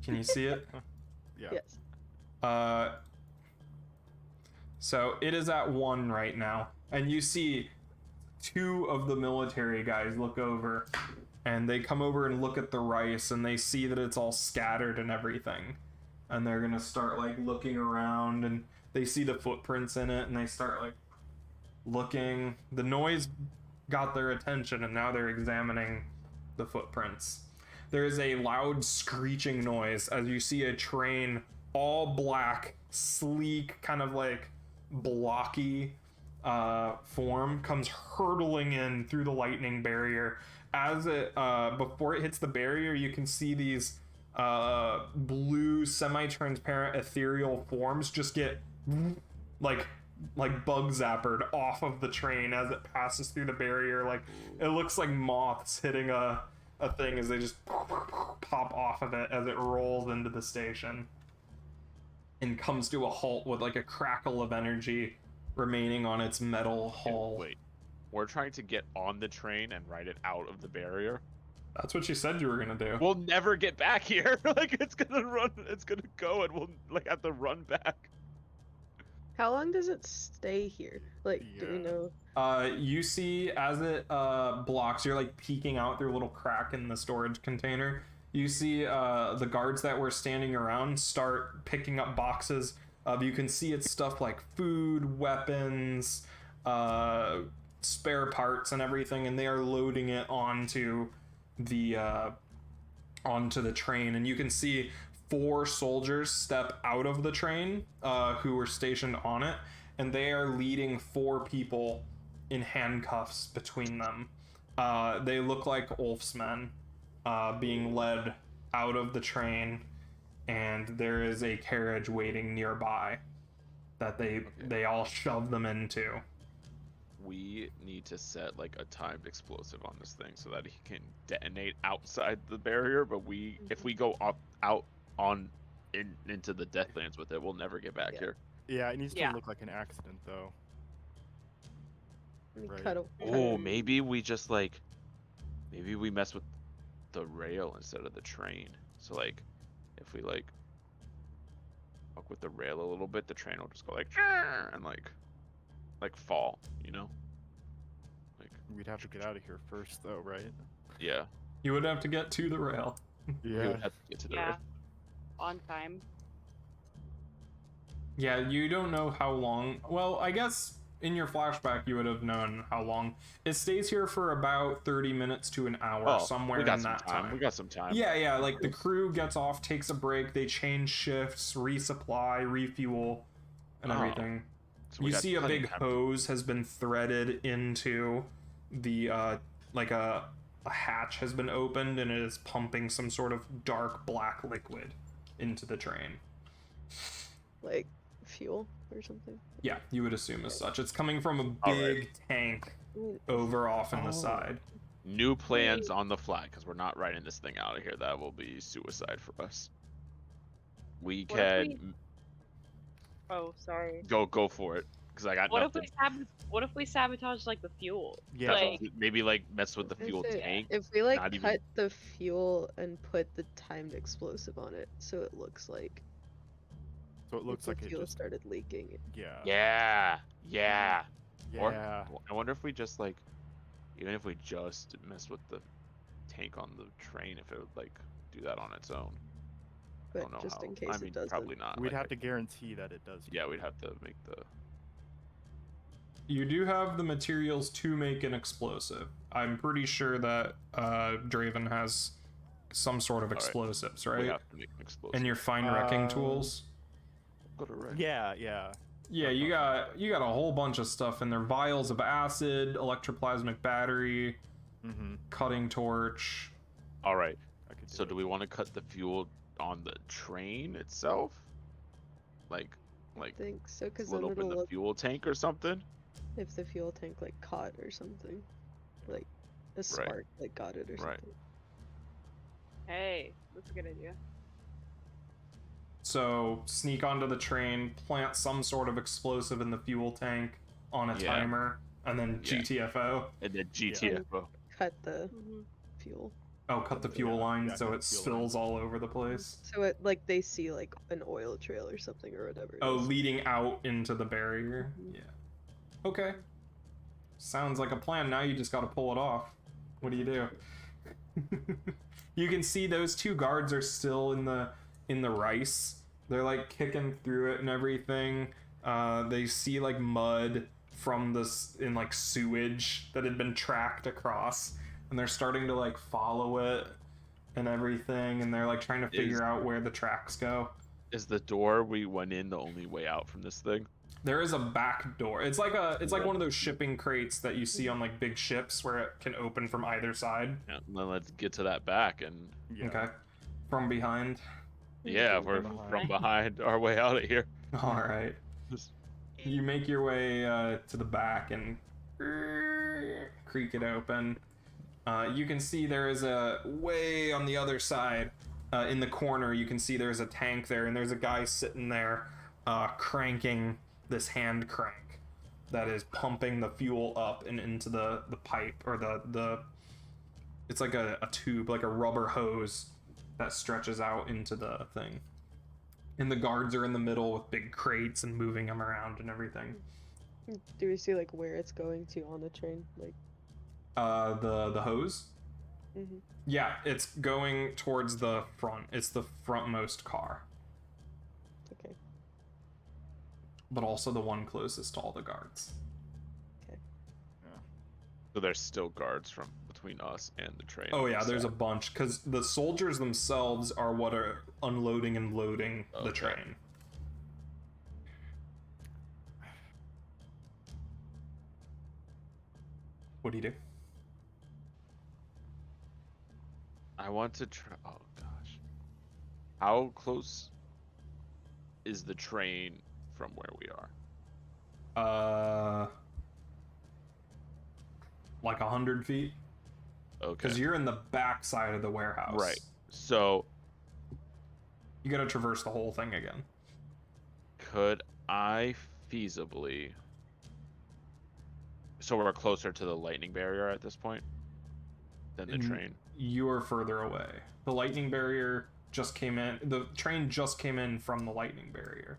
Can you see it? Yeah. Yes. So it is at 1 right now, and you see 2 of the military guys look over, and they come over and look at the rice, and they see that it's all scattered and everything, and they're gonna start like looking around, and they see the footprints in it, and they start like looking. The noise got their attention, and now they're examining the footprints. There is a loud screeching noise as you see a train, all black, sleek, kind of like blocky form, comes hurtling in through the lightning barrier. As it before it hits the barrier, you can see these blue, semi-transparent, ethereal forms just get like bug zappered off of the train as it passes through the barrier. Like, it looks like moths hitting a thing as they just pop off of it as it rolls into the station and comes to a halt with like a crackle of energy remaining on its metal hull. Wait, we're trying to get on the train and ride it out of the barrier? That's what you said you were gonna do. We'll never get back here. Like, it's gonna go, and we'll like have to run back. How long does it stay here? Like, do we Yeah. know? You see as it blocks, you're like peeking out through a little crack in the storage container. You see the guards that were standing around start picking up boxes. You can see it's stuff like food, weapons, spare parts, and everything, and they are loading it onto the train. And you can see 4 soldiers step out of the train who were stationed on it, and they are leading 4 people in handcuffs between them. They look like Ulf's men being led out of the train, and there is a carriage waiting nearby that they all shove them into. We need to set like a timed explosive on this thing so that he can detonate outside the barrier. But if we go out into the Deathlands with it, we'll never get back here. Yeah, it needs to Yeah. look like an accident, though. We Right. cut Oh, maybe we just like, maybe we mess with the rail instead of the train. So like, if we like fuck with the rail a little bit, the train will just go like and like fall, you know? Like, We'd have to get out of here first, though, right? yeah, You would have to get to the rail. we Yeah. would have to get to the Yeah. rail. On time. Yeah, you don't know how long. Well, I guess in your flashback you would have known how long. It stays here for about 30 minutes to an hour, somewhere we got in some that time. time. We got some time. Yeah, like the crew gets off, takes a break, they change shifts, resupply, refuel, and Oh, everything. So we You got see a plenty of big time to- hose has been threaded into the like a hatch has been opened, and it is pumping some sort of dark black liquid into the train. like fuel or something. Yeah, you would assume as such. It's coming from a All big tank Mm, over off in the Oh. side. New plans on the fly, because we're not riding this thing out of here. That will be suicide for us. We What if can Oh, sorry. go for it, because I got What nothing. what if we sabotage like the fuel? Yeah. Like, Maybe like mess with the fuel If it- tank. If we like not cut even- the fuel and put the timed explosive on it, so it looks like So it looks the like it fuel just. started leaking. Yeah. Yeah. Or- Yeah. I wonder if we just like, even if we just mess with the tank on the train, if it would like do that on its own. I But don't know just how. in case I mean, it doesn't. probably not. We'd like, have to guarantee that it does. Yeah, we'd have to make the. You do have the materials to make an explosive. I'm pretty sure that Draven has some sort of All right. explosives, We right? have to make an explosive. And your fine wrecking Um, tools. Go to wreck. Yeah. Yeah, you got a whole bunch of stuff in there. Vials of acid, electroplasmic battery, Mm-hmm. cutting torch. All right. I could. So do we want to cut the fuel on the train itself? Like I think so, because then split open it'll the look fuel tank or something? if the fuel tank like caught or something, like a spark like got it or Right. something. hey, that's a good idea. So sneak onto the train, plant some sort of explosive in the fuel tank on a Yeah. timer, and then Yeah. GTFO. And then GTFO. Cut the Mm-hmm. fuel. Oh, cut the So, fuel yeah, line yeah, so cut it the fuel spills line. all over the place. So it like they see like an oil trail or something or whatever. It Oh, is. leading out into the barrier. Mhm. Yeah. Okay. Sounds like a plan. Now you just got to pull it off. What do you do? You can see those two guards are still in the rice. They're like kicking through it and everything. They see like mud from this in like sewage that had been tracked across, and they're starting to like follow it and everything, and they're like trying to figure out where the tracks go. Is the door we went in the only way out from this thing? There is a back door. It's like one of those shipping crates that you see on like big ships where it can open from either side. Yeah, then let's get to that back and Yeah. Okay. From behind. yeah, we're from behind our way out of here. All right. Just- You make your way to the back and creak it open. You can see there is a way on the other side, in the corner. You can see there's a tank there, and there's a guy sitting there, cranking this hand crank that is pumping the fuel up and into the pipe, or the it's like a tube, like a rubber hose that stretches out into the thing. And the guards are in the middle with big crates and moving them around and everything. Do we see like where it's going to on the train? Like. The hose? Mhm. Yeah, it's going towards the front. It's the frontmost car, Okay. but also the one closest to all the guards. So there's still guards from between us and the train. Oh on yeah, this there's a side. bunch, because the soldiers themselves are what are unloading and loading the Okay. train. What do you do? I want to try. Oh gosh, how close is the train from where we are? Like 100 feet? Okay. Because you're in the back side of the warehouse. Right. So You gotta traverse the whole thing again. could I feasibly? So we're closer to the lightning barrier at this point than the Mm. train. You are further away. The lightning barrier just came in. The train just came in from the lightning barrier.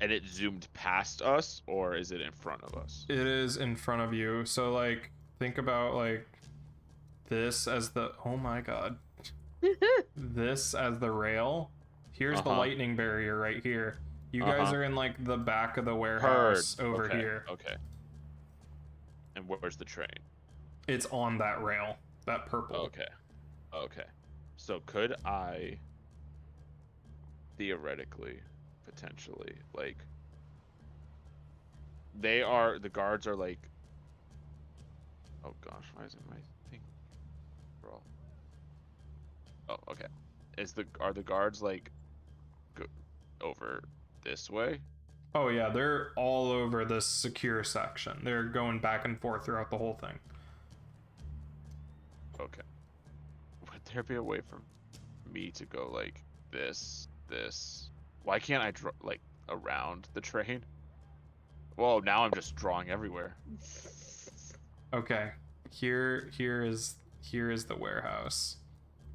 And it zoomed past us, or is it in front of us? It is in front of you. So like, think about like this as the. Oh my god. This as the rail. Here's the Uh-huh. lightning barrier right here. You guys Uh-huh. are in like the back of the Heard. warehouse over Okay, here. Okay. And where's the train? It's on that rail. That purple. Okay. Okay. So could I theoretically, potentially, like the guards are like, oh gosh, why isn't my thing roll? Oh, okay. Are the guards like over this way? Oh yeah, they're all over this secure section. They're going back and forth throughout the whole thing. Okay. Would there be a way for me to go like this? Why can't I draw like around the train? Whoa, now I'm just drawing everywhere. Okay. Here is the warehouse.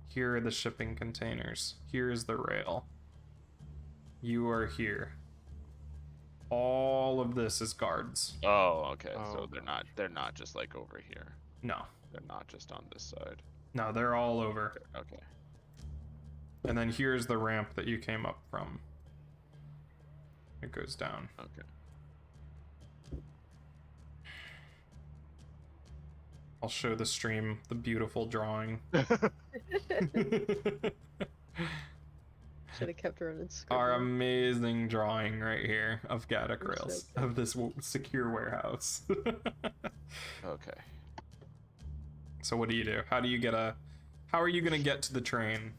Here are the shipping containers. Here is the rail. You are here. All of this is guards. Oh, okay. So Oh, they're not just like over here. No. They're not just on this side. No, they're all over. Okay. And then here's the ramp that you came up from. It goes down. Okay. I'll show the stream the beautiful drawing. Should have kept her on Instagram. Our amazing drawing right here of Gaddock You're so rails good. of this secure warehouse. Okay. So what do you do? How are you gonna get to the train?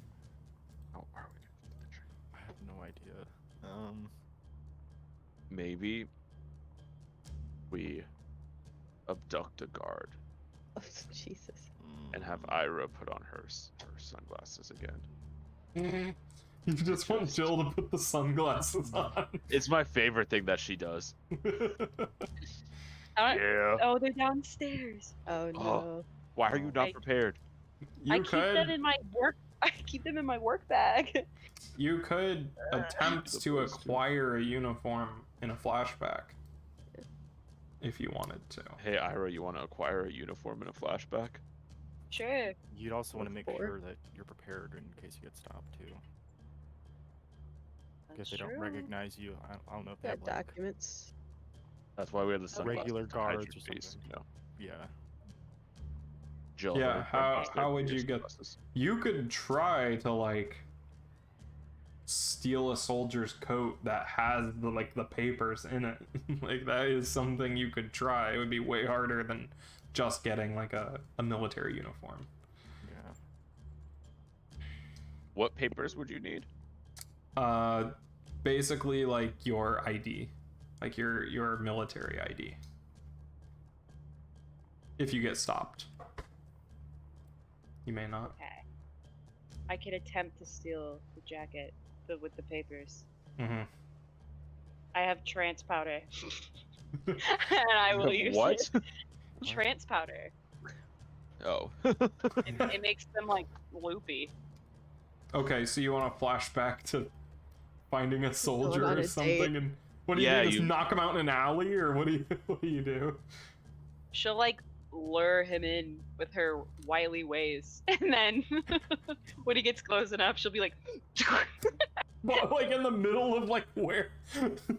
How are we gonna get to the train? I have no idea. Maybe we abduct a guard Oh, Jesus. and have Ira put on her sunglasses again. You just want Jill to put the sunglasses on. It's my favorite thing that she does. Yeah. Oh, they're downstairs. Oh no. Why are you not I- prepared? I keep them in my work. I keep them in my work bag. You could attempt to acquire a uniform in a flashback. If you wanted to. Hey, Ira, you want to acquire a uniform in a flashback? Sure. You'd also want to make Or- sure that you're prepared in case you get stopped too. Because they don't true. recognize you. I don't know if they Got have like documents. That's why we have the sunglasses regular to hide guards your or face, something. you know? Yeah. Jill, Yeah, what how would you get- sunglasses? You could try to like steal a soldier's coat that has the papers in it. Like that is something you could try. It would be way harder than just getting like a military uniform. Yeah. What papers would you need? Basically like your ID. Like your military ID. If you get stopped. You may not. Okay. I could attempt to steal the jacket with the papers. Mm-hmm. I have trance powder. And I will use What? it. Trance powder. Oh. It makes them like loopy. Okay, so you want to flashback to finding a soldier on or a something, date. and what do you Yeah, do? Just you- knock him out in an alley, or what do you do? She'll like lure him in with her wily ways, and then when he gets close enough, she'll be like, But, like in the middle of like where?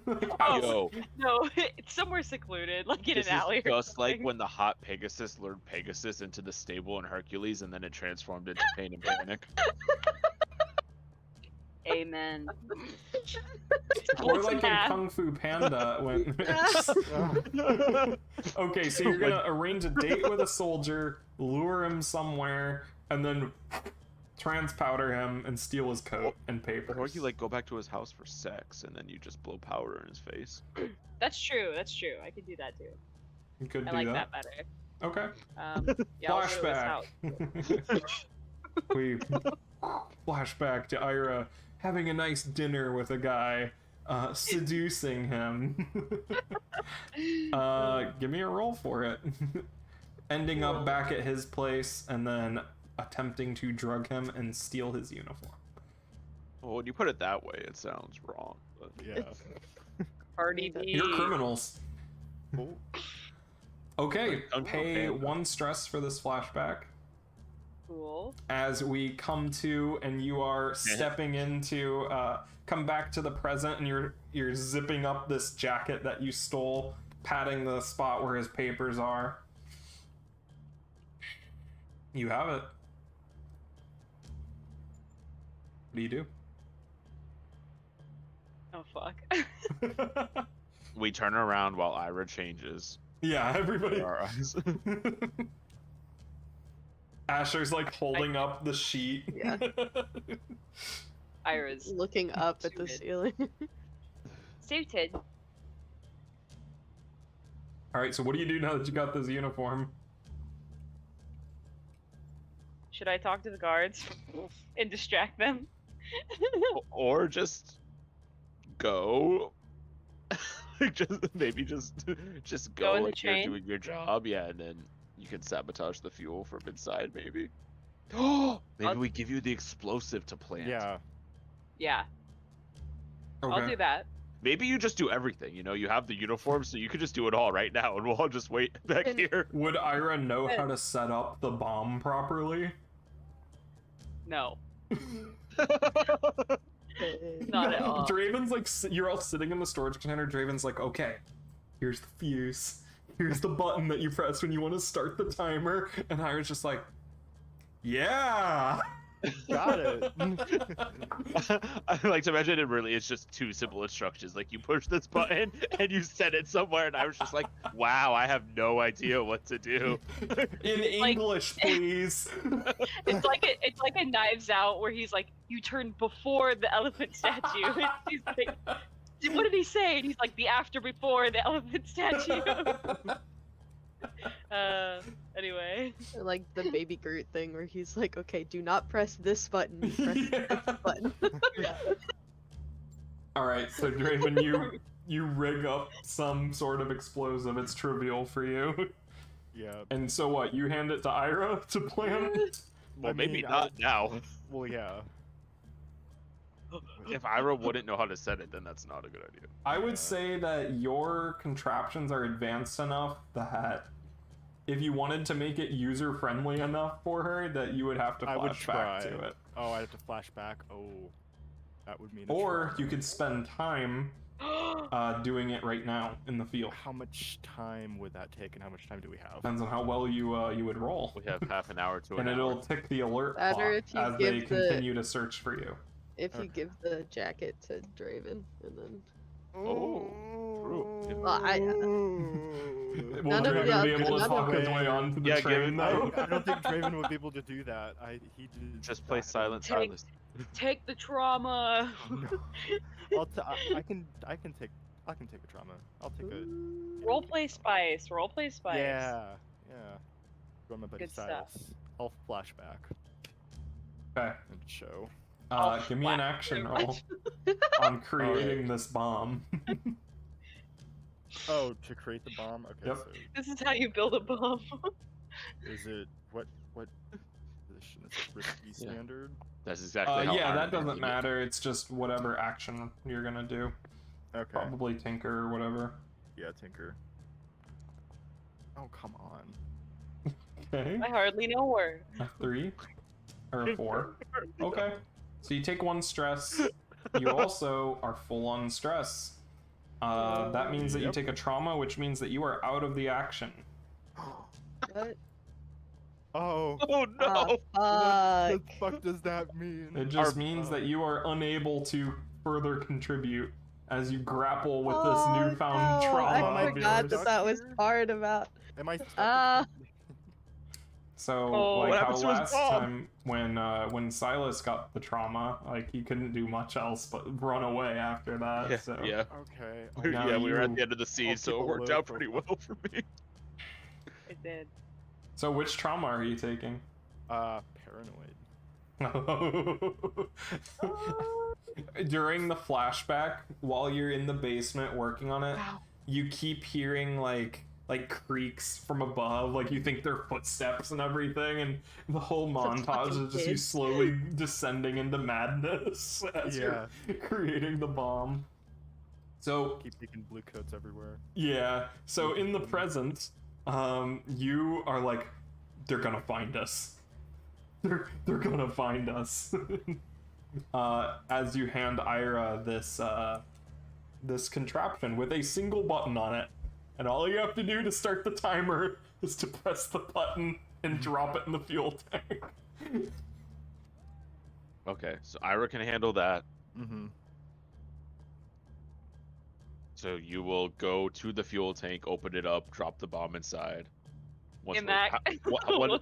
Like, how- Oh. Yo, "No, it's somewhere secluded, like in this an alley." is or just like something." when the hot Pegasus lured Pegasus into the stable in Hercules, and then it transformed into Pain and Panic. Amen. Or like in Math. Kung Fu Panda when. Okay, so you're gonna arrange a date with a soldier, lure him somewhere, and then transpowder him and steal his coat and papers. Or you like go back to his house for sex, and then you just blow powder in his face. That's true. That's true. I could do that too. You could I do like that. that better. Okay. Yeah, I'll go to his Flashback. house. We flashback to Ira having a nice dinner with a guy, seducing him. Give me a roll for it. Ending up back at his place and then attempting to drug him and steal his uniform. Well, when you put it that way, it sounds wrong. But... Yeah. Party You're B. You're criminals. Cool. Okay, Kung Fu pay Panda. 1 stress for this flashback. Cool. As we come to and you are stepping into come back to the present and you're zipping up this jacket that you stole, patting the spot where his papers are. You have it. What do you do? Oh fuck. We turn around while Ira changes Yeah, everybody. our eyes. Asher's like holding up the sheet. Yeah. Ira's Looking up at the Suited. ceiling. suited. Alright, so what do you do now that you got this uniform? Should I talk to the guards and distract them? Or just go. Like, just Go go in the like you're train? doing your job, yeah, and then you can sabotage the fuel from inside, maybe. Oh, maybe I'll- we give you the explosive to plant. Yeah. Yeah, I'll do that. Maybe you just do everything. You know, you have the uniform, so you could just do it all right now, and we'll all just wait back And- here. Would Ira know how to set up the bomb properly? No, not at all. Draven's like, you're all sitting in the storage container. Draven's like, okay, here's the fuse. Here's the button that you press when you want to start the timer. And Ira's just like, yeah. Got it. I like to imagine it really it's just 2 simple instructions. Like you push this button and you set it somewhere, and I was just like, wow, I have no idea what to do. In English, please. It's like a Knives Out where he's like, you turn before the elephant statue. And he's like, what did he say? And he's like, the after before the elephant statue. Anyway. Or like the baby Groot thing where he's like, okay, do not press this button, press that button. Alright, so Draven, you rig up some sort of explosive. It's trivial for you. Yeah. And so what? You hand it to Ira to plant? Well, I maybe mean, not now. Well, yeah. If Ira wouldn't know how to set it, then that's not a good idea. I would Yeah. say that your contraptions are advanced enough that if you wanted to make it user friendly enough for her, that you would have to I would flash back try. to it. Oh, I have to flash back. Oh, that would mean. A Or trauma. you could spend time doing it right now in the field. How much time would that take, and how much time do we have? Depends on how well you would roll. We have half an hour to And an it'll hour. tick the alert That clock or if you as they give the- continue to search for you. If you Okay. give the jacket to Draven, and then Oh, true. well, Will None of Draven the be able to none talk of his way onto the Yeah, give train it- though? I don't think Draven would be able to do that. He did. Just play that. silent Take- Silas. Take the trauma. No. I can take a trauma. I'll take a. Roleplay spice. Roleplay spice. Yeah. Go on my buddy Good stuff. Silas. I'll flashback Okay. and show. Give me an flash action so roll much. on creating this bomb. Oh, to create the bomb. Okay. Yep. So This is how you build a bomb. is it what position is it? Risky Yeah. standard. That's exactly how Yeah, Iron that Man doesn't did it. matter. It's just whatever action you're gonna do. Okay. Probably tinker or whatever. Yeah, Tinker. Oh, come on. Okay. I hardly know her. A 3 or a 4. Okay. So you take 1 stress. You also are full on stress. That means that you Yep. take a trauma, which means that you are out of the action. What? Oh. Oh no! What Fuck. the fuck does that mean? It just means that you are unable to further contribute as you grapple with this Oh, newfound no, trauma. I of forgot yours. that that was part about. Am I stuck? Ah. So, Oh, like what how happens to his last bomb? time when Silas got the trauma, like he couldn't do much else but run away after that. Yeah, So yeah. Okay. Now Yeah, we were at you- the end of the scene, I'll so keep it a worked low out pretty well for me. It did. So which trauma are you taking? Paranoid. During the flashback, while you're in the basement working on it, you keep hearing like creaks from above, like you think they're footsteps and everything, and the whole montage fucking is just you kids. slowly descending into madness as you're creating the bomb. So Keep taking blue coats everywhere. yeah, so in the present, you are like, they're gonna find us. They're gonna find us. As you hand Ira this contraption with a single button on it, and all you have to do to start the timer is to press the button and drop it in the fuel tank. Okay, so Ira can handle that. Mm-hmm. So you will go to the fuel tank, open it up, drop the bomb inside. Once In we're- that.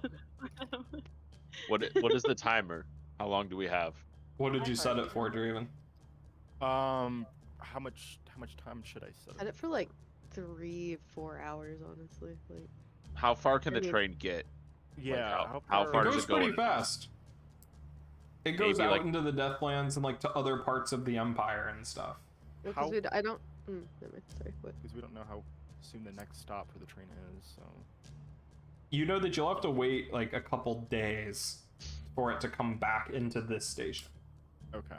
what is the timer? How long do we have? What did you set it for, Draven? How much time should I set? Had it for like 3-4 hours, honestly. Like, How far can the I mean- train get? Yeah. how It far does goes it go pretty in? fast. It goes Maybe, out like- into the Deathlands and like to other parts of the Empire and stuff. because How- I don't. Never mind. Sorry. What? Because we don't know how soon the next stop for the train is. So. You know that you'll have to wait like a couple days for it to come back into this station. Okay.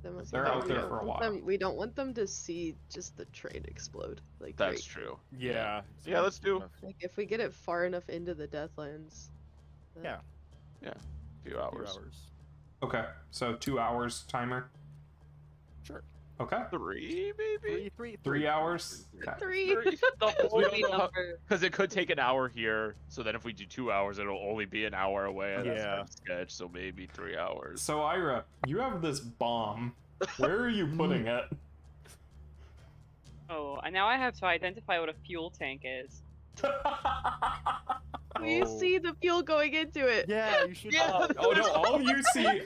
Then what's They're the- out we there don't for a want while. we don't want them to see just the train explode. Like, That's right- true. Yeah. Yeah, let's do- Like if we get it far enough into the Deathlands. Yeah. A few Few hours. hours. Okay, so 2 hours timer. Sure. Okay, 3 maybe? 3 hours. Okay. 3. The holy don't know how- number. Because it could take an hour here, so then if we do 2 hours, it'll only be an hour away. And that's Yeah. our sketch, so maybe 3 hours. So Ira, you have this bomb. Where are you putting it? Oh, and now I have to identify what a fuel tank is. We Oh. see the fuel going into it. Yeah, you should. Yeah. Oh no!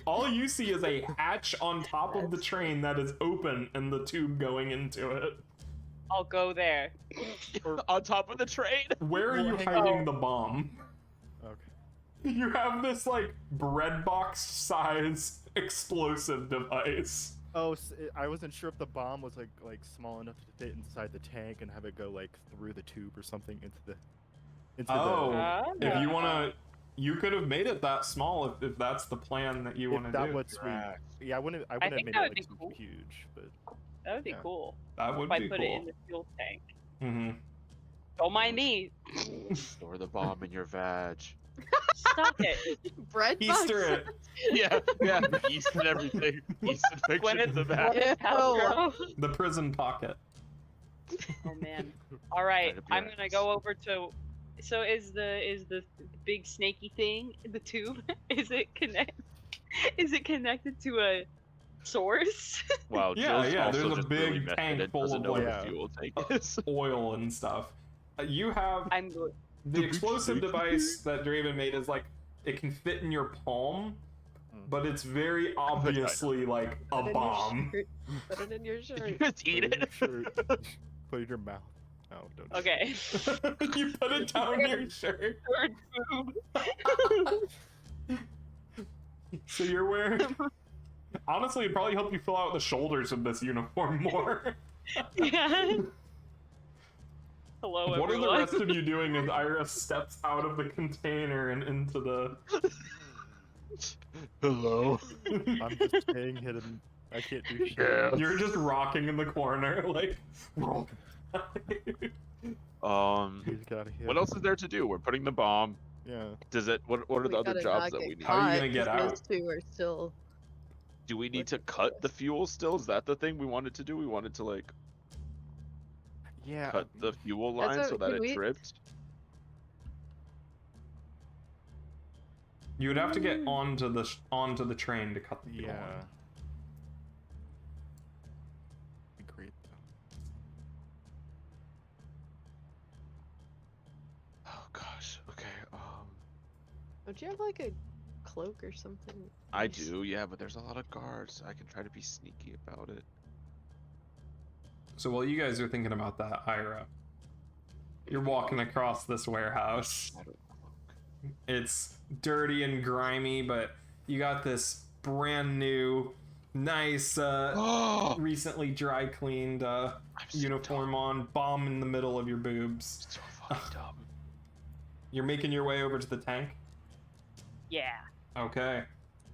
All you see is a hatch on top of the train that is open and the tube going into it. I'll go there. On top of the train? Where are you Hang hiding on. the bomb? Okay. You have this like bread box size explosive device. Oh, I wasn't sure if the bomb was like small enough to fit inside the tank and have it go like through the tube or something into the. Oh, Ah. if you wanna, you could have made it that small if that's the plan that you want to If that do. was sweet. Yeah, I wouldn't have think made that it would be like super cool. huge, but That would be Yeah. cool. That would If I be put it in cool. the fuel tank. Mm-hmm. Don't mind me. Store the bomb in your vag. Stop it. Bread Easter bugs. it. Yeah, yeast and everything. Yeast infection in the back. Yeah. Girl. The prison pocket. Oh man. All right, Right I'm appearance. gonna go over to. So is the big snaky thing, the tube? Is it connected to a source? Wow, Yeah, Jill's yeah, also there's a just big really method tank and full doesn't of, know what like- a fuel tank is. Oil and stuff. You have I'm good. the explosive device that Draven made is like it can fit in your palm, but it's very obviously like a Put it in your bomb. shirt. Put it in your shirt. Just eat it. Put it in your mouth. No, don't. Okay. You put it down your shirt. Third boob. So you're wearing. Honestly, it'd probably help you fill out the shoulders of this uniform more. Yeah. Hello, What are everyone. the rest of you doing as Ira steps out of the container and into the. Hello. I'm just staying hidden. I can't do shit. Yeah. You're just rocking in the corner, like. Please get out of here. What else is there to do? We're putting the bomb. Yeah. Does it? What are the other gotta jobs not that get we need? How are you caught, gonna get 'cause out? Those two are still. Do we need to cut the fuel still? Is that the thing we wanted to do? We wanted to like Yeah. cut the fuel That's line what- so that can it we- tripped. You would have to get onto the train to cut the fuel Yeah. line. Be great though. Oh gosh. Okay. Don't you have like a cloak or something? I Nice. do. Yeah, but there's a lot of guards. I can try to be sneaky about it. So while you guys are thinking about that, Ira, you're walking across this warehouse. Shadow cloak. It's dirty and grimy, but you got this brand new, nice, recently dry cleaned I'm so uniform dumb. on, bomb in the middle of your boobs. So fucking dumb. You're making your way over to the tank. Yeah. Okay.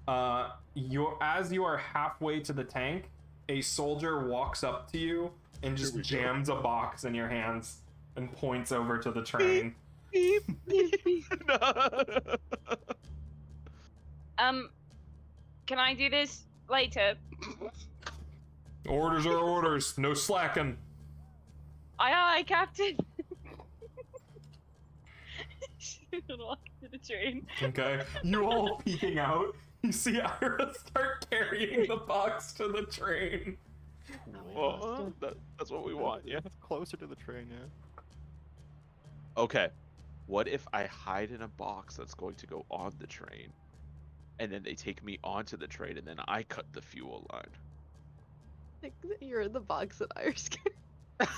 As you are halfway to the tank, a soldier walks up to you and just Here we go. jams a box in your hands and points over to the train. Can I do this later? Orders are orders, no slacking. Aye, Captain. And walk to the train. Okay. You all peeking out. You see Ira start carrying the box to the train. Well, that's what we want. Yeah. It's closer to the train, yeah. Okay. What if I hide in a box that's going to go on the train, and then they take me onto the train, and then I cut the fuel line? Like, you're in the box that Iris can.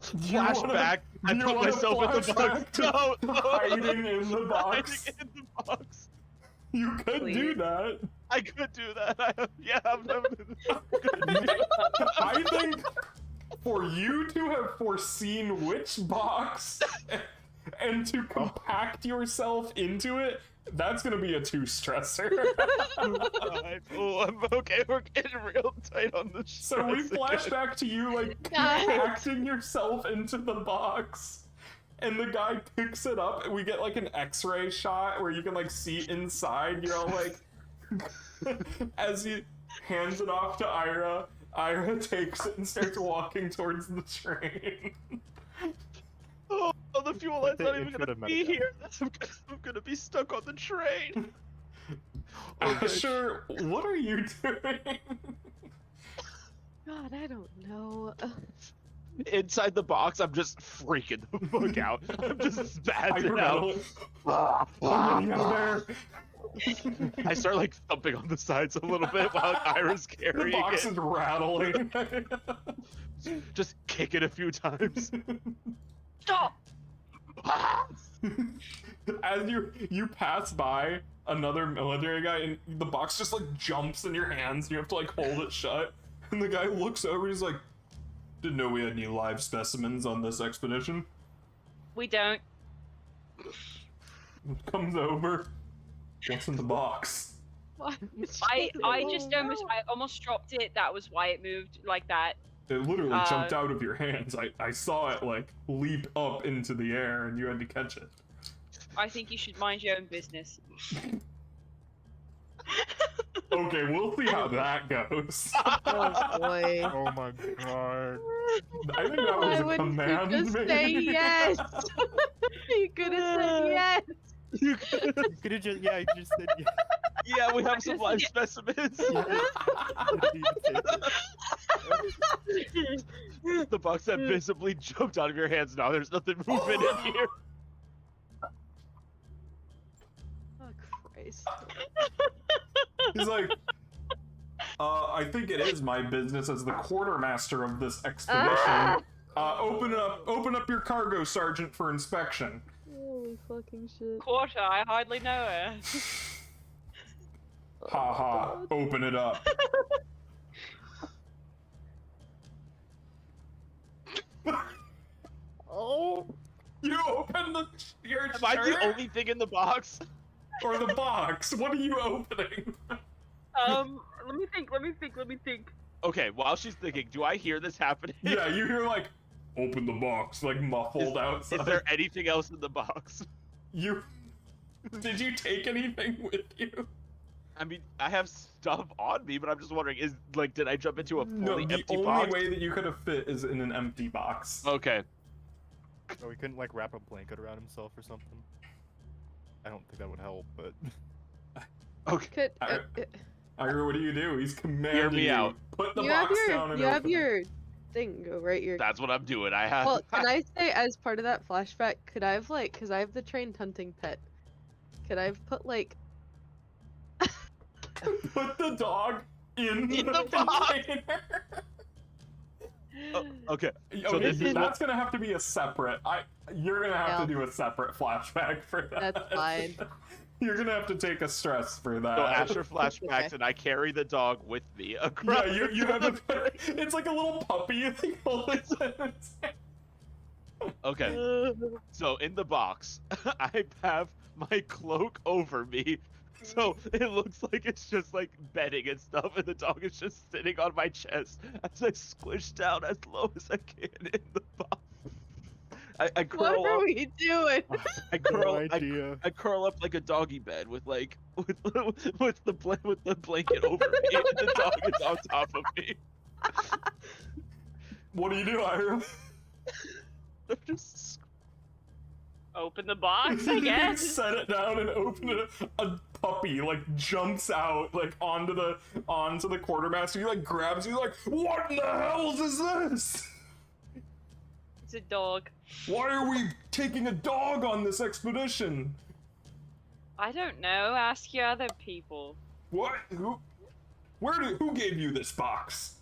Flashback. I you put wanna myself in the flashback box. to No, no, hiding in the box. Hiding in the box. You could do Please. that. I could do that. I think for you to have foreseen which box and to compact yourself into it, that's gonna be a 2-stressor. I'm okay. We're getting real tight on the show. So we flash back to you like Guys. compacting yourself into the box, and the guy picks it up, and we get like an X-ray shot where you can like see inside. You're all like, as he hands it off to Ira, Ira takes it and starts walking towards the train. Oh, the fuel line's It not even should gonna have met be it, here. I'm gonna be stuck on the train. Asher, what are you doing? God, I don't know. Inside the box, I'm just freaking the fuck out. I'm just spazzing out. I'm getting out there. I start like thumping on the sides a little bit while Ira's The carrying box it. is rattling. Just kick it a few times. Stop! As you pass by another military guy, and the box just like jumps in your hands, and you have to like hold it shut. And the guy looks over, he's like, "Didn't know we had any live specimens on this expedition." We don't. comes over. What's in the box? I almost dropped it. That was why it moved like that. It literally jumped out of your hands. I saw it like leap up into the air, and you had to catch it. I think you should mind your own business. Okay, we'll see how that goes. Oh boy. Oh my god. I think that was Why a wouldn't command. you just say maybe. yes? You could have said yes. You could have just, yeah, you just said yes. Yeah, we have some live specimens. The box that visibly jumped out of your hands now. There's nothing moving in here. Oh Christ. He's like, I think it is my business as the quartermaster of this expedition. Open up your cargo, Sergeant, for inspection. Holy fucking shit. Quarter, I hardly know her. Ha ha, open it up. Oh, You open your Am I the shirt? only thing in the box? Or the box? What are you opening? Let me think. Okay, while she's thinking, do I hear this happening? Yeah, you hear like, open the box, like muffled outside. Is there anything else in the box? Did you take anything with you? I mean, I have stuff on me, but I'm just wondering, did I jump into a fully No, the empty only box? way that you could have fit is in an empty box. Okay. so he couldn't like wrap a blanket around himself or something. I don't think that would help, but Okay. Could Ira, what do? He's commanding Hear me you. out. Put the you have box down and your open it. thing go right your. That's what I'm doing. I have. Well, can I say as part of that flashback, could I have like, cause I have the trained hunting pet, could I have put like Put the dog in the box. container. Okay. So this is that's gonna have to be a separate. You're gonna have to Yeah. do a separate flashback for that. That's fine. You're gonna have to take a stress for that. So Asher flashbacks, Okay. and I carry the dog with me Yeah, across. you have to. It's like a little puppy. Like, hold it. Okay. So in the box, I have my cloak over me. So it looks like it's just like bedding and stuff, and the dog is just sitting on my chest as I squish down as low as I can in the box. I what curl are up. we doing? I no curl. idea. I curl up like a doggy bed with like with the blanket over me, and the dog is on top of me. What do you do, Ira? I'm just Open the box, I You guess. set it down and open it. A puppy like jumps out like onto the quartermaster. He like grabs you like, what in the hell is this? It's a dog. Why are we taking a dog on this expedition? I don't know. Ask your other people. What? Who gave you this box?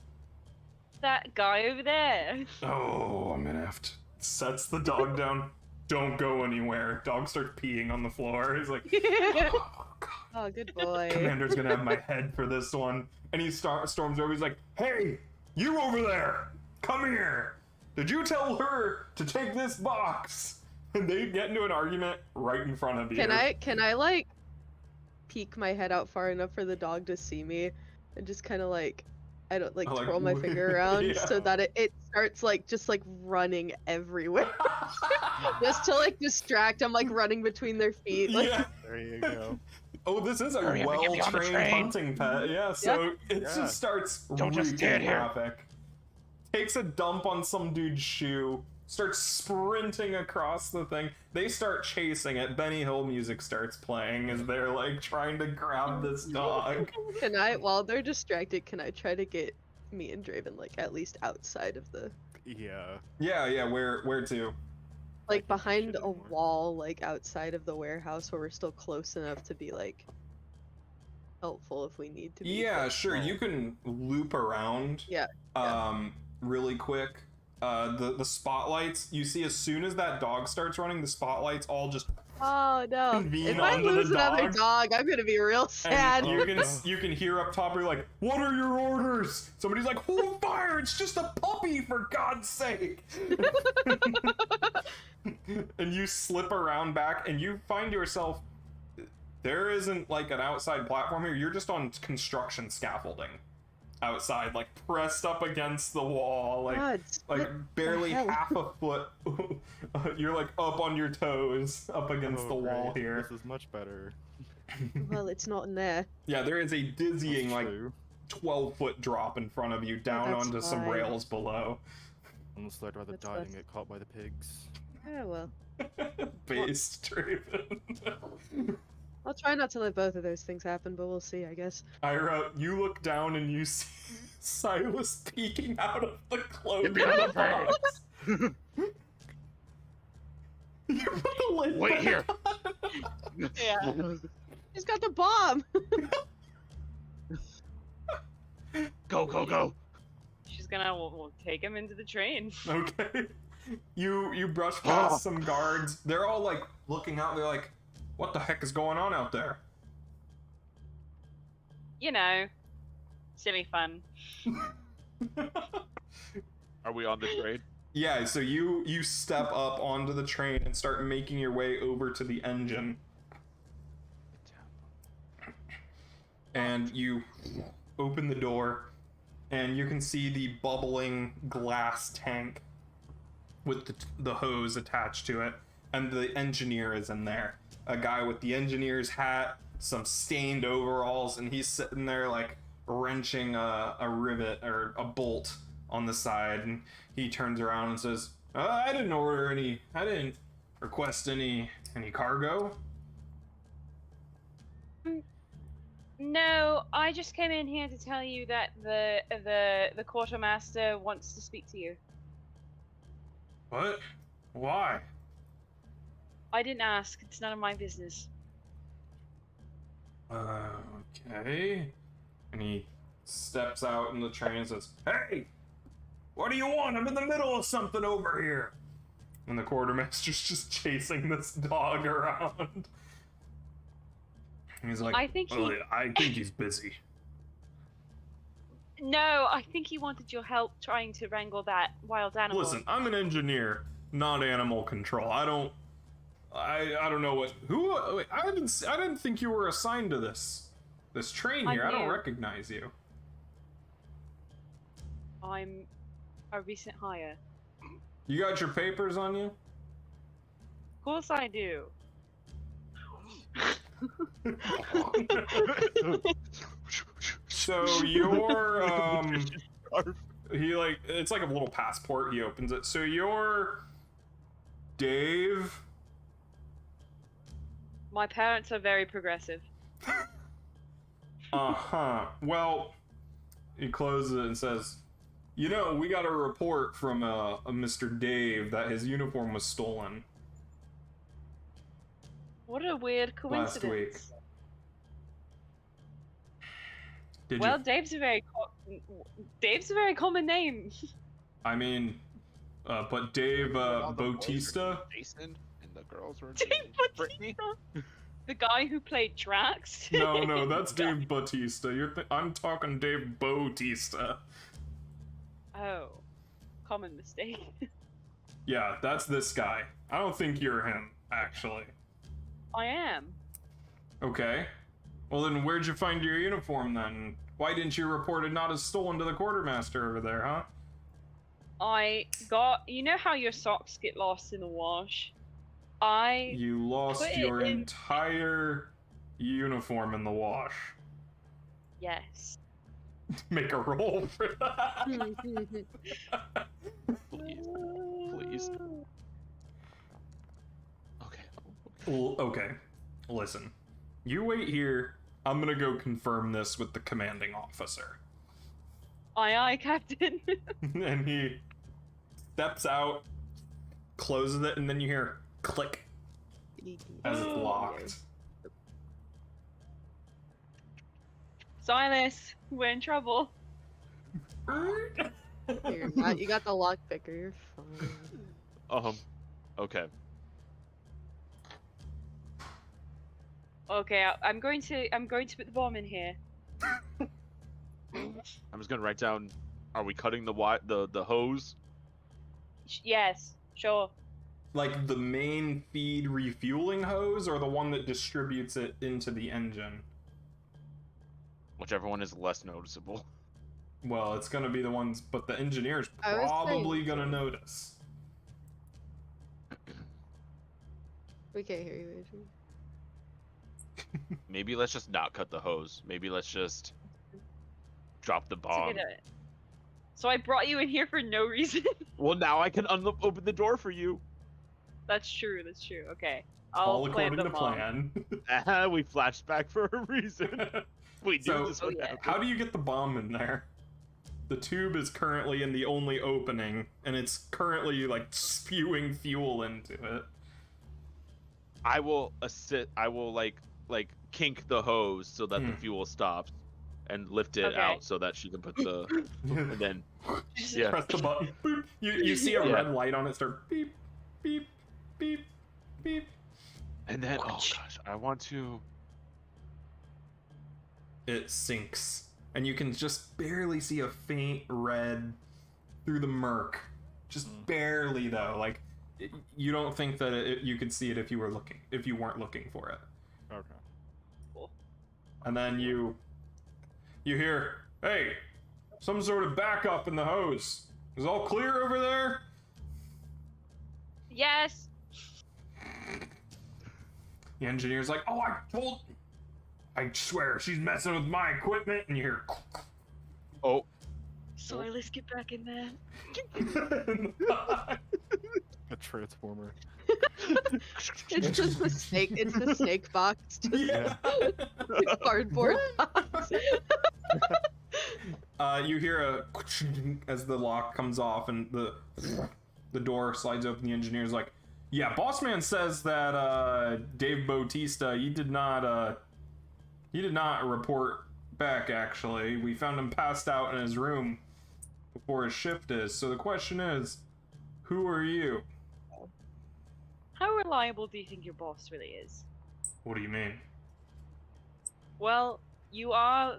That guy over there. Oh, I'm gonna have to. Sets the dog down. Don't go anywhere. Dog starts peeing on the floor. He's like, oh, God. Oh, good boy. Commander's gonna have my head for this one. And he storms over. He's like, hey, you over there, come here. Did you tell her to take this box? And they get into an argument right in front of you. Can I like peek my head out far enough for the dog to see me and just kind of like, I don't like Like, twirl my finger around yeah. so that it starts like just like running everywhere. Just to like distract. I'm like running between their feet. Like, Yeah. There you go. Oh, this is a Hurry up and get me on the well-trained train. hunting pet. Yeah, so it Yeah. just starts Don't just wreaking stand here. havoc. Takes a dump on some dude's shoe, starts sprinting across the thing. They start chasing it. Benny Hill music starts playing as they're like trying to grab this dog. can I, while they're distracted, can I try to get me and Draven like at least outside of the, Yeah. Yeah, where to? like can't do behind shit a anymore. wall, like outside of the warehouse where we're still close enough to be like helpful if we need to be. Yeah, but- sure. You can loop around. Yeah, Really quick. The spotlights you see as soon as that dog starts running, the spotlights all just Oh no! Convene If I onto the lose another dog. dog, I'm gonna be real sad. And you can hear up top, you're like, what are your orders? Somebody's like, hold fire, it's just a puppy, for God's sake. And you slip around back, and you find yourself, there isn't like an outside platform here, you're just on construction scaffolding. Outside, like pressed up against the wall, like God, barely hell? half a foot. You're like up on your toes, up against the wall great. here. This is much better. Well, it's not in there. Yeah, there is a dizzying, That's like, true. 12-foot drop in front of you, down that's onto some fine. rails below. Almost I'd rather That's die than less- get caught by the pigs. Oh well. Based Draven. I'll try not to let both of those things happen, but we'll see, I guess. Ira, you look down and you see Silas peeking out of the clothing Get behind the box. You put the lid Wait back here. on. Yeah. He's got the bomb! Go, go, go. She's gonna we'll take him into the train. Okay. You brush past some guards. They're all like looking out. They're like, "What the heck is going on out there?" You know, silly fun. Are we on the train? Yeah. So you step up onto the train and start making your way over to the engine, and you open the door, and you can see the bubbling glass tank with the hose attached to it, and the engineer is in there. A guy with the engineer's hat, some stained overalls, and he's sitting there like wrenching a rivet or a bolt on the side, and he turns around and says, I didn't request any cargo. No, I just came in here to tell you that the quartermaster wants to speak to you. What? Why? I didn't ask. It's none of my business. Okay. And he steps out in the train and says, Hey! What do you want? I'm in the middle of something over here. And the quartermaster's just chasing this dog around. He's like, I think well, I think he's busy. No, I think he wanted your help trying to wrangle that wild animal. Listen, I'm an engineer, not animal control. I don't know what. Wait, I didn't think you were assigned to this train here. I don't new. recognize you. I'm a recent hire. You got your papers on you? Of course I do. So you're he like it's like a little passport. He opens it. So you're Dave. My parents are very progressive. Well, he closes it and says, "You know, we got a report from a Mr. Dave that his uniform was stolen What a weird last week. coincidence. Did Well, you? Dave's a very common name. I mean, but Dave All the boys were Bautista. Jason and the girls were Dave Brittany. The guy who played Drax. No, that's Dave Bautista. I'm talking Dave Bautista. Oh, common mistake. Yeah, that's this guy. I don't think you're him, actually. I am. Okay. Well, then where'd you find your uniform then? Why didn't you report it not as stolen to the quartermaster over there, huh? You know how your socks get lost in the wash? You lost put it your in- entire uniform in the wash. Yes. Make a roll for that. Please. Okay. Well, okay. Listen. You wait here. I'm gonna go confirm this with the commanding officer. Aye, Captain. And he steps out, closes it, and then you hear click as it's locked. Silas, we're in trouble. You're not, you got the lockpicker, you're fine. Okay. Okay, I'm going to put the bomb in here. I'm just gonna write down. Are we cutting the hose? Yes, sure. Like the main feed refueling hose, or the one that distributes it into the engine? Whichever one is less noticeable. Well, it's gonna be the ones, but the engineer's I was probably saying- gonna notice. We can't hear you, Adrian. Maybe let's just not cut the hose. Maybe let's just drop the That's a bomb. good idea. So I brought you in here for no reason. Well, now I can open the door for you. That's true. That's true. Okay. All I'll plant according the to bomb. plan. We flashed back for a reason. We knew So- this would Oh, yeah. happen. How do you get the bomb in there? The tube is currently in the only opening, and it's currently like spewing fuel into it. I will like kink the hose so that the fuel stops, and lift it Okay. out so that she can put the and then yeah. Press the button. Boop. You see a Yeah. red light on it start beep, beep, beep, beep. And then, oh gosh, I want to. It sinks, and you can just barely see a faint red through the murk. Just barely, though. Like, you don't think that you could see it if you weren't looking for it. Okay. And then you hear, hey, some sort of backup in the hose. Is all clear over there? Yes. The engineer's like, oh, I swear, she's messing with my equipment, and you hear... Oh, So let's get back in there. A transformer. It's just the snake. It's the snake box. Just Yeah. cardboard box. You hear a as the lock comes off and the door slides open. The engineer's like, yeah, boss man says that Dave Bautista, he did not report back. Actually, we found him passed out in his room before his shift is. So the question is, who are you? How reliable do you think your boss really is? What do you mean? Well, you are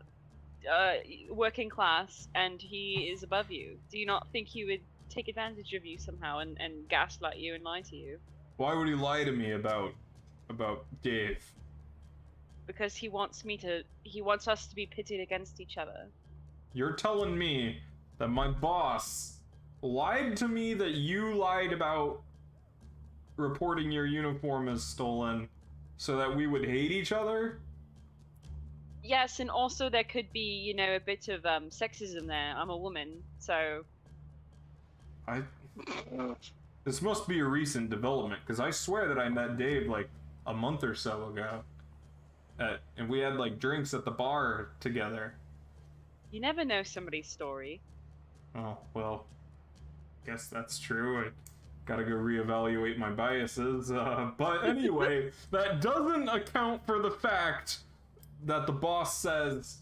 working class, and he is above you. Do you not think he would take advantage of you somehow and gaslight you and lie to you? Why would he lie to me about Dave? Because he wants us to be pitted against each other. You're telling me that my boss lied to me that you lied about reporting your uniform as stolen so that we would hate each other? Yes, and also there could be, a bit of sexism there. I'm a woman, so This must be a recent development, because I swear that I met Dave like a month or so ago. And we had like drinks at the bar together. you never know somebody's story. Oh, well, guess that's true. I gotta go reevaluate my biases. But anyway, that doesn't account for the fact that the boss says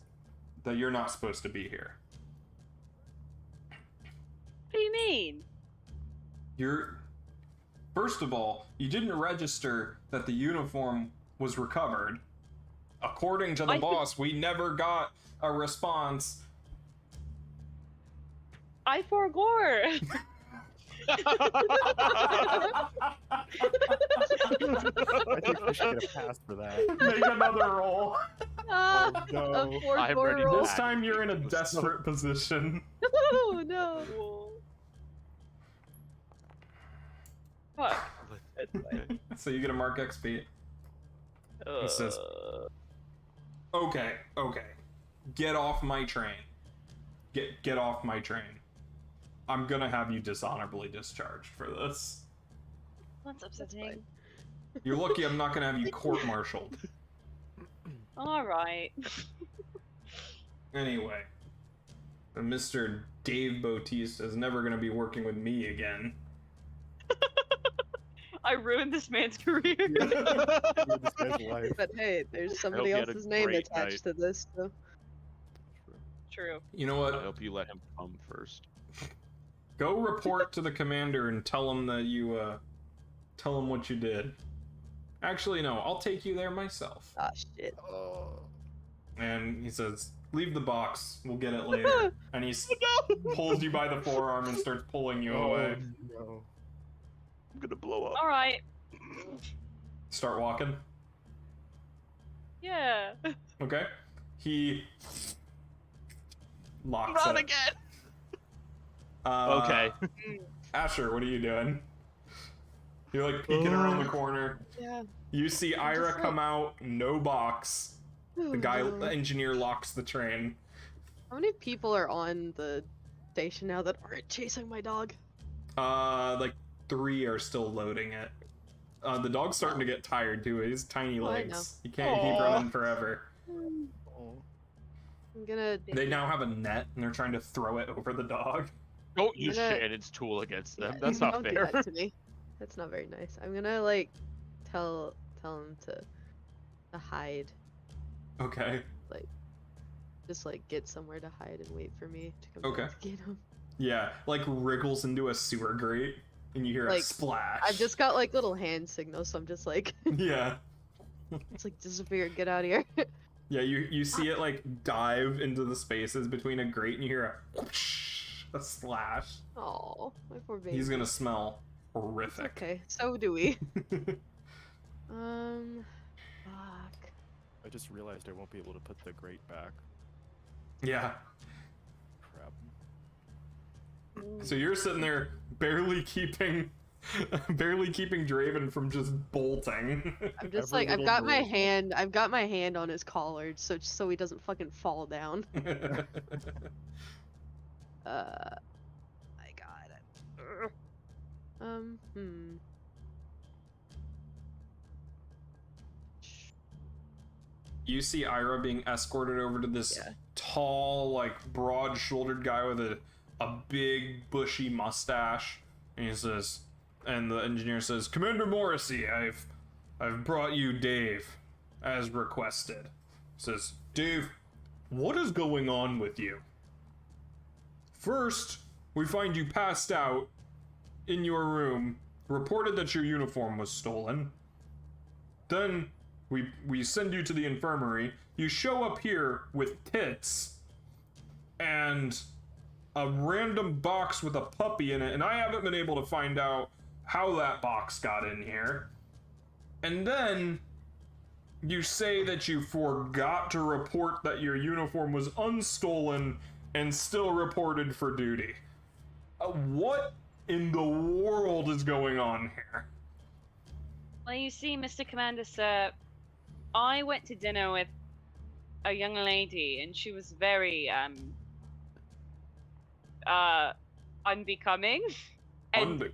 that you're not supposed to be here. What do you mean? First of all, you didn't register that the uniform was recovered. According to the boss, we never got a response. I forgore. I think we should get a pass for that. Make another roll. Ah, no. a four I'm four ready roll. This time you're in a desperate position. Oh no. Fuck. That's fine. So you get a mark XP. He says, okay, get off my train. Get off my train. I'm gonna have you dishonorably discharged for this. That's upsetting. You're lucky I'm not gonna have you court-martialed. Alright. Anyway, Mr. Dave Bautista is never gonna be working with me again. I ruined this man's career. This guy's life. But hey, there's somebody you had a else's name great attached to this. So. True. You know I what? hope you let him come first. Go report to the commander and tell him that you, tell him what you did. Actually, no, I'll take you there myself. Ah, shit. Oh. And he says, leave the box, we'll get it later. And he pulls you by the forearm and starts pulling you away. No. I'm gonna blow up. All right. Start walking. Yeah. Okay. He locks Run it. again. Uh, Okay. Asher, what are you doing? You're like peeking around the corner. Yeah. You see Ira like- come out, no box. Oh, The guy, no. the engineer, locks the train. How many people are on the station now that aren't chasing my dog? Like 3 are still loading it. The dog's starting to get tired too. His tiny Oh, I legs. He can't keep Aw. running forever. Oh. I'm gonna. They now have a net and they're trying to throw it over the dog. Don't use gonna- Shannon's tool against them. Yeah, That's not don't fair. do that to me. That's not very nice. I'm gonna like tell him to hide. Okay. Just like get somewhere to hide and wait for me to come Okay. back to get him. Yeah, like wriggles into a sewer grate and you hear a Like, splash. I've just got like little hand signals, so I'm just like, Yeah. it's like disappear, get out of here. Yeah, you see it like dive into the spaces between a grate and you hear a whoosh, a slash. Oh, my poor baby. He's gonna smell horrific. Okay, so do we. Fuck. I just realized I won't be able to put the grate back. Yeah. Crap. So you're sitting there barely keeping Draven from just bolting. I'm just Every like, I've little got my move. my hand on his collar, so he doesn't fucking fall down. I got it. You see Ira being escorted over to this Yeah. tall, like broad-shouldered guy with a big bushy mustache, and he says, and the engineer says, "Commander Morrissey, I've brought you Dave, as requested." Says, "Dave, what is going on with you? First, we find you passed out in your room, reported that your uniform was stolen. Then we send you to the infirmary. You show up here with tits and a random box with a puppy in it, and I haven't been able to find out how that box got in here. And then you say that you forgot to report that your uniform was unstolen and still reported for duty. What in the world is going on here?" Well, you see, Mr. Commander, sir, I went to dinner with a young lady, and she was very unbecoming. And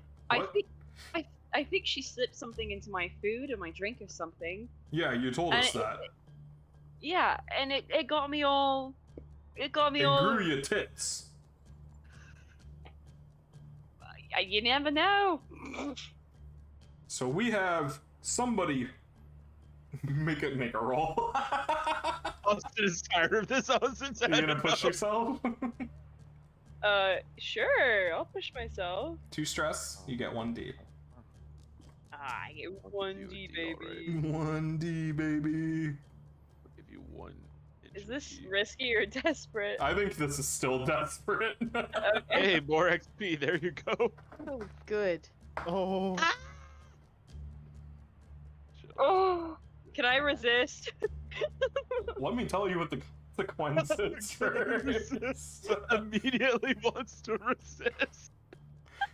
I think she slipped something into my food or my drink or something. Yeah, you told us And that. Yeah, and it got me all. It got me It all. grew your tits. You never know. So we have somebody make a roll. Austin is tired of this. Austin's Are you gonna push yourself? Sure, I'll push myself. 2 stress, you get 1d. I get I'll 1D, give you a D, baby. alright. 1d, baby. I'll give you 1 inch Is of this D. risky or desperate? I think this is still desperate. Okay. Hey, more XP. There you go. Oh, good. Oh. Shut up. Oh, can I resist? Let me tell you what the consequences for this. Immediately wants to resist.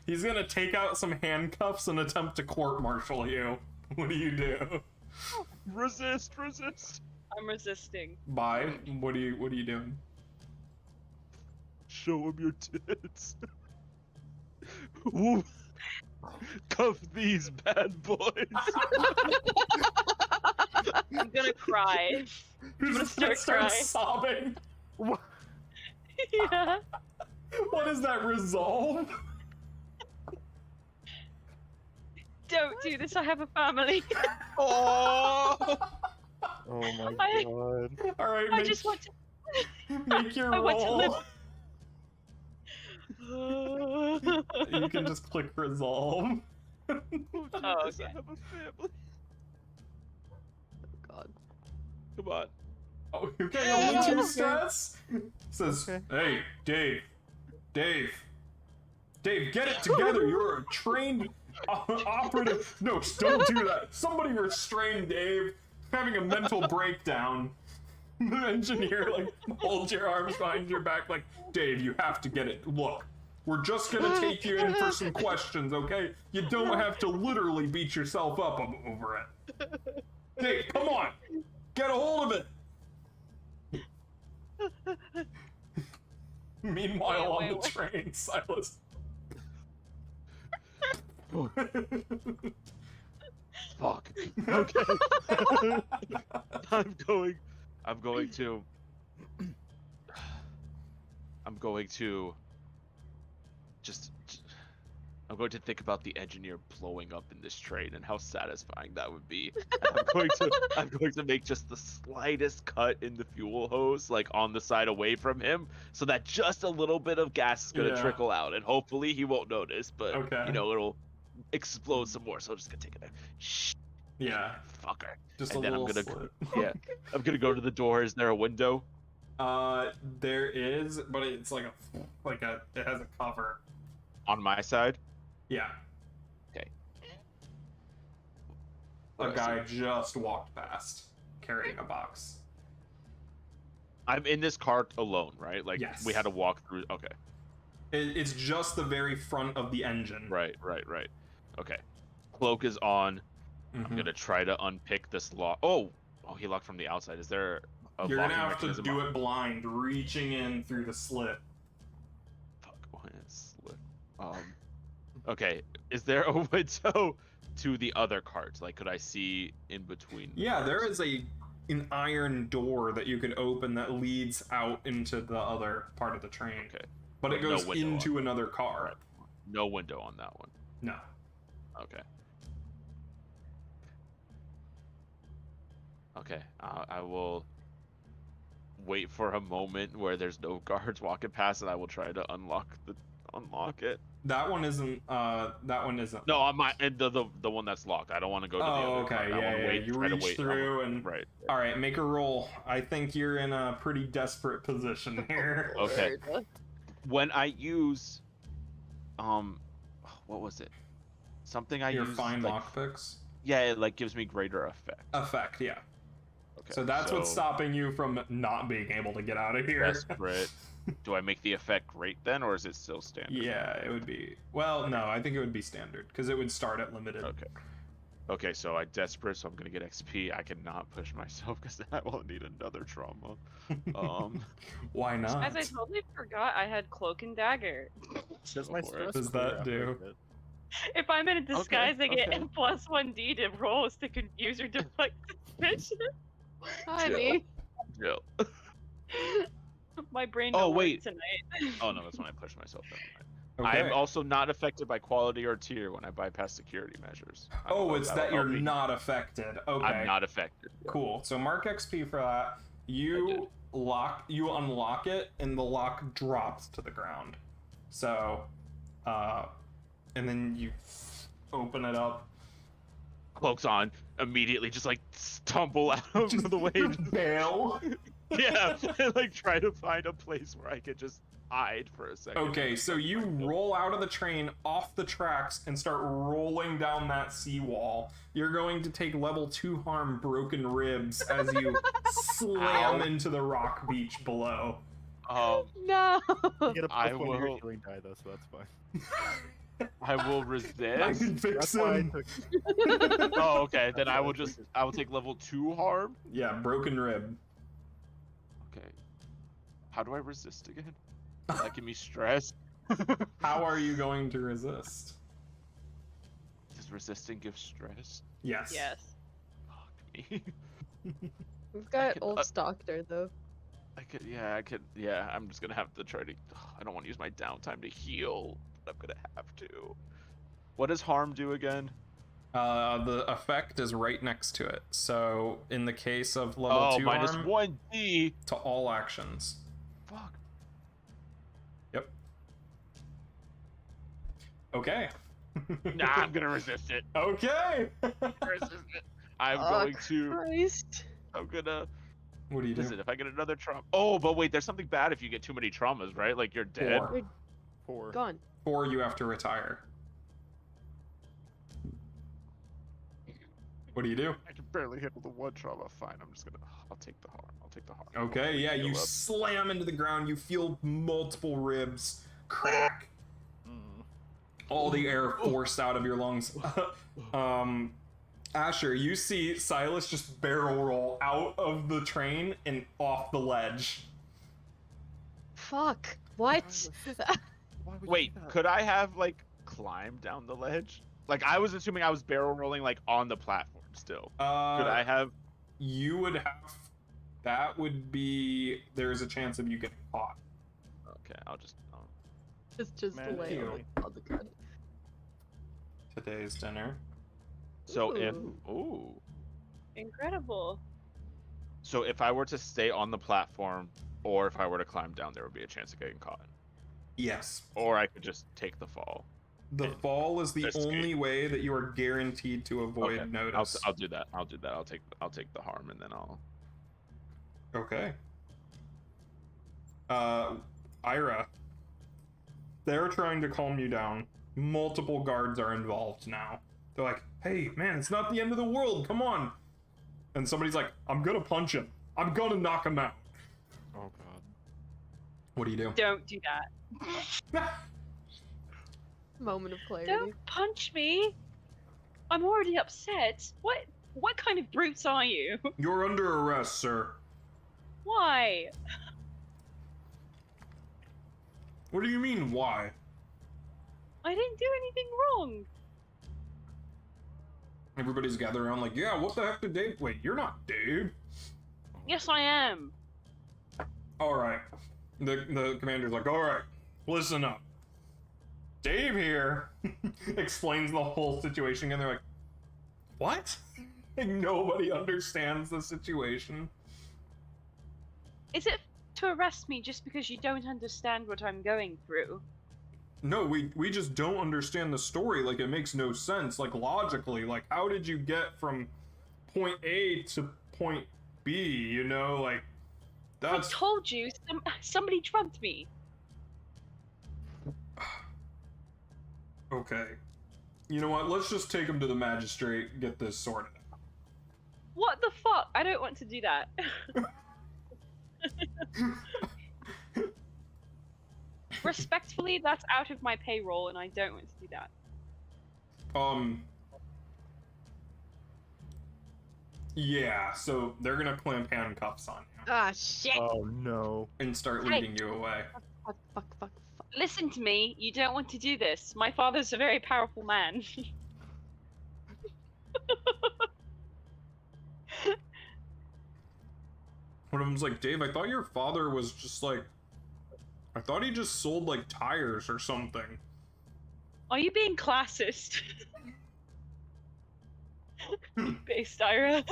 He's gonna take out some handcuffs and attempt to court-martial you. What do you do? Resist. I'm resisting. Bye. What are you doing? Show him your tits. Woo. Cuff these bad boys. I'm gonna cry. Who's gonna gonna start start crying. sobbing? Yeah. What is that, resolve? Don't do this. I have a family. Oh. Oh my I- god. Alright, I just want make your I want to roll. to. You can just click resolve. Oh, okay. I have a family. Come on. Oh, okay, only 2 stress. Says, hey, Dave, get it together. You're a trained operative. No, don't do that. Somebody restrain Dave. Having a mental breakdown. The engineer holds your arms behind your back like, Dave, you have to get it. Look, we're just gonna take you in for some questions, okay? You don't have to literally beat yourself up over it. Dave, come on, get a hold of it. Meanwhile, on the train, Silas. Fuck. Okay. I'm going to think about the engineer blowing up in this train and how satisfying that would be. And I'm going to make just the slightest cut in the fuel hose, on the side away from him, so that just a little bit of gas is going to trickle out, and hopefully he won't notice, but it'll explode some more. So I'm just gonna take it there. Shh. Yeah. Fucker. Just and a then little I'm gonna slit. yeah. I'm gonna go to the door. Is there a window? There is, but it's it has a cover. On my side? Yeah. Okay. A guy just walked past, carrying a box. I'm in this cart alone, right? Yes. We had to walk through. Okay. It's just the very front of the engine. Right. Okay. Cloak is on. I'm gonna try to unpick this lock. Oh, he locked from the outside. Is there a You're gonna locking have to mechanism do it blind, reaching in through the slit. Fuck, why is slit? Okay. Is there a window to the other carts? Could I see in between? Yeah, there is an iron door that you could open that leads out into the other part of the train. Okay. But it goes no into another car. Right. No window on that one. No. Okay. Okay. I will wait for a moment where there's no guards walking past, and I will try to unlock it. That one isn't. That one isn't. No, on my and the one that's locked. I don't want to go to the other. Okay. cart. Yeah. You reach through and. Right. All right, make a roll. I think you're in a pretty desperate position here. Okay. When I use, what was it? Something I Your use. fine lockpicks. Yeah, it gives me greater effect. Yeah. Okay. So that's what's stopping you from not being able to get out of here. Desperate. Do I make the effect great then, or is it still standard? Yeah, it would be. Well, no, I think it would be standard because it would start at limited. Okay, so I desperate, so I'm gonna get XP. I cannot push myself because then I will need another trauma. Why not? Guys, I totally forgot I had cloak and dagger. What does that do? If I'm in a disguise, I get +1d to rolls to confuse or deflect suspicion. Honey. Jill. My brain. Oh, don't work wait. Tonight. Oh no, that's when I push myself. Okay. I am also not affected by quality or tier when I bypass security measures. Oh, it's that you're not affected. Okay. I'm not affected. Cool. So mark XP for that. You unlock it, and the lock drops to the ground. So, and then you open it up. Cloak's on. Immediately, just stumble out of the way. Bail. Yeah, and try to find a place where I could just hide for a second. Okay, so you roll out of the train, off the tracks, and start rolling down that seawall. You're going to take level 2 harm, broken ribs, as you slam into the rock beach below. No. You get a I +1 to your will- healing die though, so that's fine. I will resist. I can fix That's why I him. took Oh, okay. Then I will take level 2 harm. Yeah, broken rib. Okay. How do I resist again? That give me stress. How are you going to resist? Does resisting give stress? Yes. Yes. Fuck me. We've got could- old Stockter though. I could. Yeah, I'm just gonna have to try to. I don't want to use my downtime to heal, but I'm gonna have to. What does harm do again? The effect is right next to it. So in the case of level 2 minus harm, 1d. to all actions. Fuck. Yep. Okay. Nah, I'm gonna resist it. Okay. Resist it. I'm Oh, going to. Christ. I'm gonna What do you do? Listen, if I get another trauma. Oh, but wait, there's something bad if you get too many traumas, right? Like you're dead. 4. You're 4. gone. 4, you have to retire. What do you do? I can barely handle the one trauma. Fine, I'll take the harm. I'll take the harm. Okay, yeah, you Heal up. slam into the ground. You feel multiple ribs crack. All the air forced out of your lungs. Asher, you see Silas just barrel roll out of the train and off the ledge. Fuck. What? Why would you Wait, do that? could I have like climbed down the ledge? Like I was assuming I was barrel rolling like on the platform still. Could I have? You would have. That would be. There's a chance of you getting caught. Okay, I'll just. Just Man, lay ew. on the ground. Today's dinner. So if Ooh. Incredible. So if I were to stay on the platform, or if I were to climb down, there would be a chance of getting caught. Yes. Or I could just take the fall. The fall is the Escape. only way that you are guaranteed to avoid Okay, notice. I'll do that. I'll do that. I'll take the harm and then I'll. Okay. Ira. They're trying to calm you down. Multiple guards are involved now. They're like, hey, man, it's not the end of the world. Come on. And somebody's like, I'm gonna punch him. I'm gonna knock him out. Oh god. What do you do? Don't do that. Moment of clarity. Don't punch me. I'm already upset. What kind of brutes are you? You're under arrest, sir. Why? What do you mean, why? I didn't do anything wrong. Everybody's gathered around like, yeah, what the heck did Dave... Wait, you're not Dave. Yes, I am. Alright. The commander's like, alright, listen up. Dave here explains the whole situation, and they're like, what? Like, nobody understands the situation. Is it to arrest me just because you don't understand what I'm going through? No, we just don't understand the story. Like, it makes no sense. Like, logically, like, how did you get from point A to point B, you know? Like, I that's... told you, somebody drugged me. Okay. You know what? Let's just take him to the magistrate, get this sorted out. What the fuck? I don't want to do that. Respectfully, that's out of my payroll, and I don't want to do that. Yeah, so they're gonna clamp handcuffs on you Ah, shit! Oh no. and start Hey. leading you away. Fuck. Listen to me, you don't want to do this. My father's a very powerful man. One of them's like, Dave, I thought your father was just like... I thought he just sold, like, tires or something. Are you being classist? Based Ira.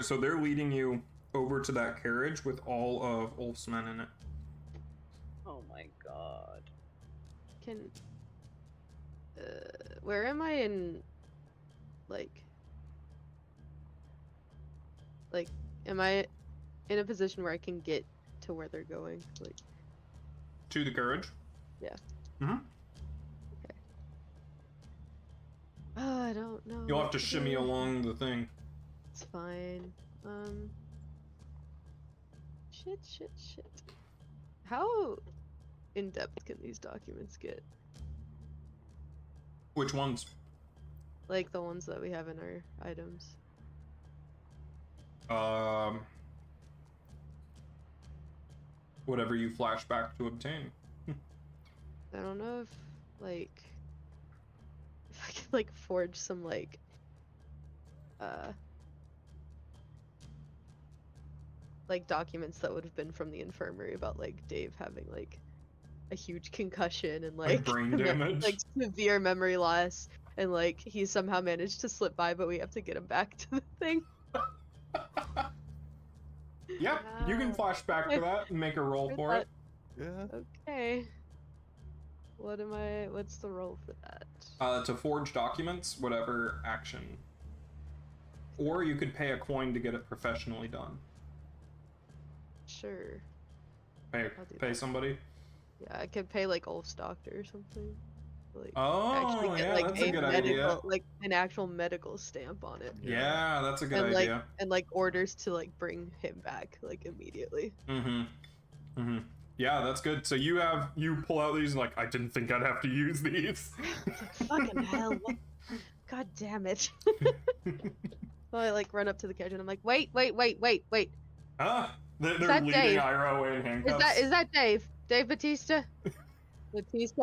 So they're leading you over to that carriage with all of Ulf's men in it. Oh my god. Can... where am I in... Like, am I in a position where I can get to where they're going? Like, To the carriage? Yeah. Mm-hmm. oh, I don't know. You'll have what to shimmy do. along the thing. It's fine. Shit. How in depth can these documents get? Which ones? Like the ones that we have in our items. Whatever you flash back to obtain. I don't know if I could forge some documents that would have been from the infirmary about Dave having a huge concussion and brain damage. severe memory loss, and he somehow managed to slip by, but we have to get him back to the thing. Yep, you can flash back to that and make a roll for it. Yeah. Okay. What's the roll for that? To forge documents, whatever action. or you could pay a coin to get it professionally done. Sure. Pay I'll do pay that. somebody. Yeah, I could pay like Ulf's doctor or something. Like Oh, actually get yeah, like that's a good medical, idea. like an actual medical stamp on it. Yeah, that's a good and idea. like orders to like bring him back like immediately. Mm-hmm. Mm-hmm. Yeah, that's good. So you pull out these and like, I didn't think I'd have to use these. Fucking hell! What? God damn it! So I like run up to the carriage and I'm like, wait! Ah, they're that leading Dave? Ira away in handcuffs. Is that Dave? Dave Bautista? Bautista,